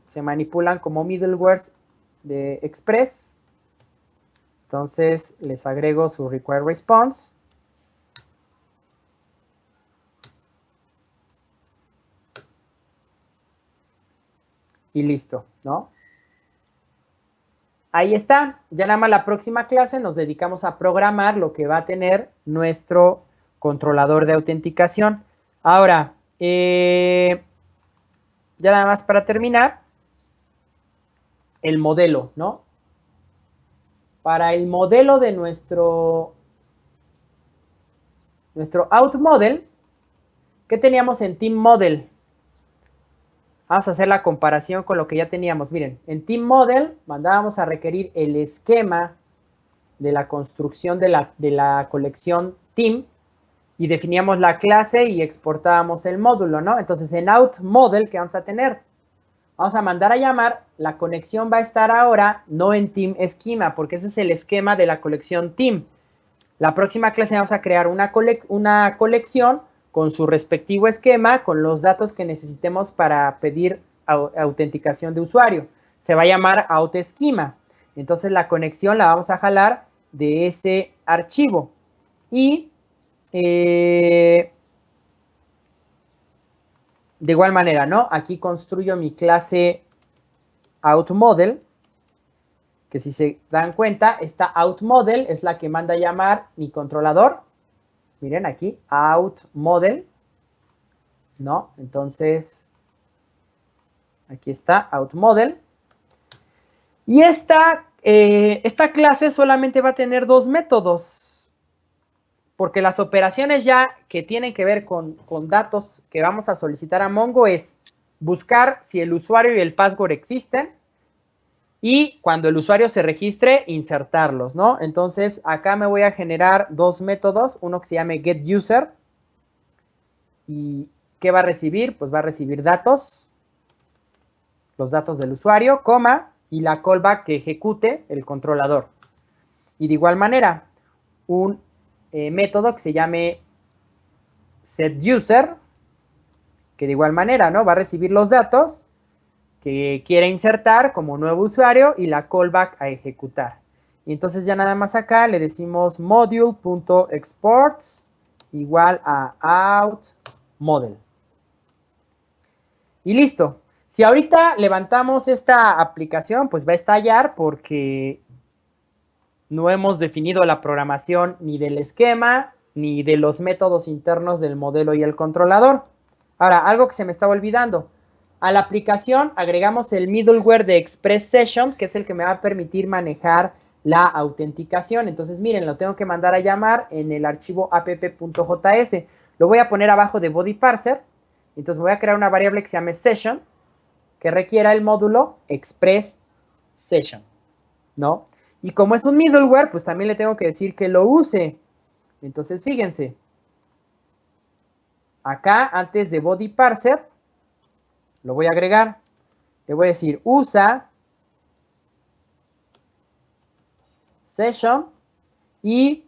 A: se manipulan como middlewares de Express. Entonces, les agrego su require response. Y listo, ¿no? Ahí está. Ya nada más la próxima clase nos dedicamos a programar lo que va a tener nuestro controlador de autenticación. Ahora, ya nada más para terminar, el modelo, ¿no? Para el modelo de nuestro out model, ¿qué teníamos en team model? Vamos a hacer la comparación con lo que ya teníamos. Miren, en Team Model mandábamos a requerir el esquema de la construcción de la colección Team y definíamos la clase y exportábamos el módulo, ¿no? Entonces, en Out Model, ¿qué vamos a tener? Vamos a mandar a llamar, la conexión va a estar ahora no en Team Esquema, porque ese es el esquema de la colección Team. La próxima clase vamos a crear una colección con su respectivo esquema, con los datos que necesitemos para pedir autenticación de usuario. Se va a llamar AutoEsquema. Entonces, la conexión la vamos a jalar de ese archivo. Y de igual manera, ¿no? Aquí construyo mi clase OutModel, que si se dan cuenta, esta OutModel es la que manda a llamar mi controlador. Miren aquí, OutModel, ¿no? Entonces, aquí está, OutModel. Y esta clase solamente va a tener 2 métodos, porque las operaciones ya que tienen que ver con datos que vamos a solicitar a Mongo es buscar si el usuario y el password existen y cuando el usuario se registre, insertarlos, ¿no? Entonces, acá me voy a generar 2 métodos, uno que se llame getUser. ¿Y qué va a recibir? Pues va a recibir datos, los datos del usuario, coma, y la callback que ejecute el controlador. Y de igual manera, un método que se llame setUser, que de igual manera, ¿no? Va a recibir los datos que quiere insertar como nuevo usuario y la callback a ejecutar. Y entonces ya nada más acá le decimos module.exports igual a outModel. Y listo. Si ahorita levantamos esta aplicación, pues va a estallar porque no hemos definido la programación ni del esquema ni de los métodos internos del modelo y el controlador. Ahora, algo que se me estaba olvidando. A la aplicación agregamos el middleware de Express Session, que es el que me va a permitir manejar la autenticación. Entonces, miren, lo tengo que mandar a llamar en el archivo app.js. Lo voy a poner abajo de body parser. Entonces, voy a crear una variable que se llame session, que requiera el módulo Express Session, ¿no? Y como es un middleware, pues también le tengo que decir que lo use. Entonces, fíjense. Acá, antes de body parser, lo voy a agregar. Le voy a decir usa session y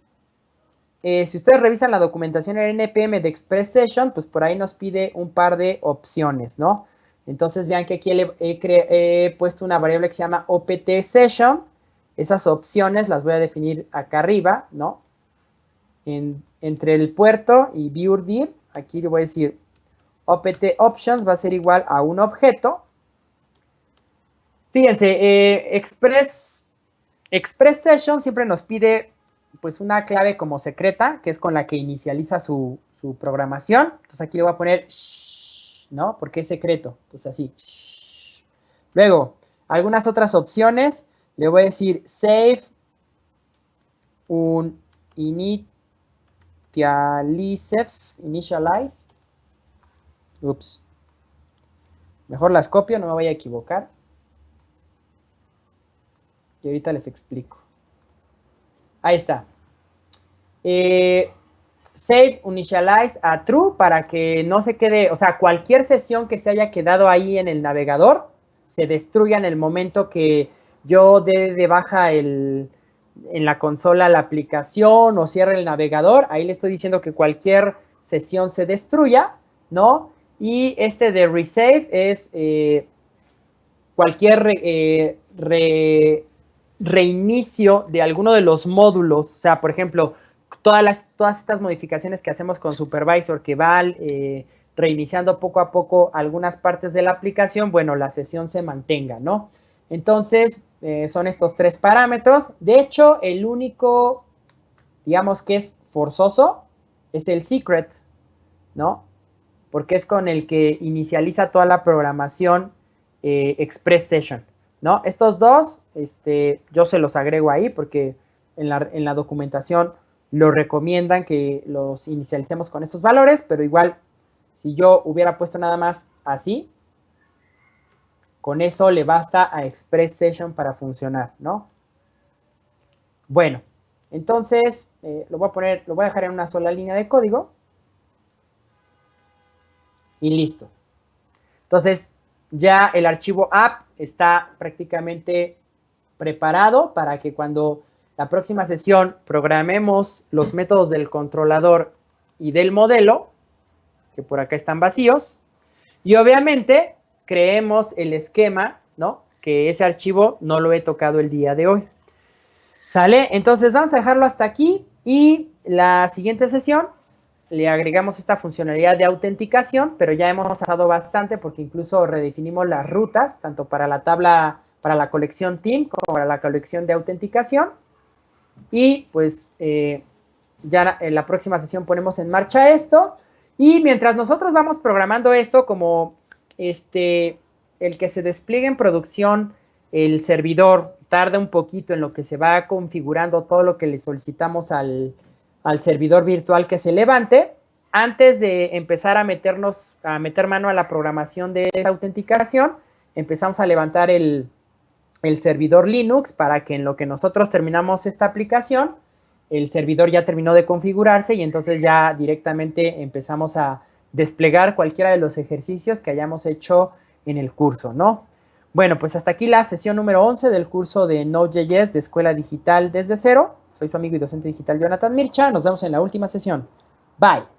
A: si ustedes revisan la documentación en NPM de Express Session, pues por ahí nos pide un par de opciones, ¿no? Entonces vean que aquí he puesto una variable que se llama opt session. Esas opciones las voy a definir acá arriba, ¿no? Entre el puerto y viewDiv, aquí le voy a decir opt options va a ser igual a un objeto. Fíjense, Express Session siempre nos pide pues una clave como secreta, que es con la que inicializa su programación. Entonces aquí le voy a poner shh, ¿no? Porque es secreto. Entonces así. Shh. Luego, algunas otras opciones. Le voy a decir save un initialize. Ups. Mejor las copio, no me voy a equivocar. Y ahorita les explico. Ahí está. Save initialize a true para que no se quede, o sea, cualquier sesión que se haya quedado ahí en el navegador se destruya en el momento que yo dé de baja en la consola la aplicación o cierre el navegador. Ahí le estoy diciendo que cualquier sesión se destruya, ¿no? Y este de resave es cualquier reinicio de alguno de los módulos. O sea, por ejemplo, todas estas modificaciones que hacemos con Supervisor, que va reiniciando poco a poco algunas partes de la aplicación, bueno, la sesión se mantenga, ¿no? Entonces, son estos tres parámetros. De hecho, el único, digamos, que es forzoso es el secret, ¿no? Porque es con el que inicializa toda la programación Express Session, ¿no? Estos dos, yo se los agrego ahí porque en la documentación lo recomiendan que los inicialicemos con esos valores, pero igual, si yo hubiera puesto nada más así, con eso le basta a Express Session para funcionar, ¿no? Bueno, entonces lo voy a dejar en una sola línea de código y listo. Entonces, ya el archivo app está prácticamente preparado para que cuando la próxima sesión programemos los métodos del controlador y del modelo, que por acá están vacíos, y obviamente creemos el esquema, ¿no? Que ese archivo no lo he tocado el día de hoy. ¿Sale? Entonces vamos a dejarlo hasta aquí y la siguiente sesión le agregamos esta funcionalidad de autenticación, pero ya hemos avanzado bastante porque incluso redefinimos las rutas, tanto para la tabla, para la colección team como para la colección de autenticación. Y pues ya en la próxima sesión ponemos en marcha esto. Y mientras nosotros vamos programando esto, como el que se despliegue en producción, el servidor tarda un poquito en lo que se va configurando todo lo que le solicitamos al servidor virtual que se levante. Antes de empezar a meter mano a la programación de esa autenticación, empezamos a levantar el servidor Linux para que en lo que nosotros terminamos esta aplicación, el servidor ya terminó de configurarse y entonces ya directamente empezamos a desplegar cualquiera de los ejercicios que hayamos hecho en el curso, ¿no? Bueno, pues hasta aquí la sesión número 11 del curso de Node.js de Escuela Digital desde cero. Soy su amigo y docente digital Jonathan Mircha. Nos vemos en la última sesión. Bye.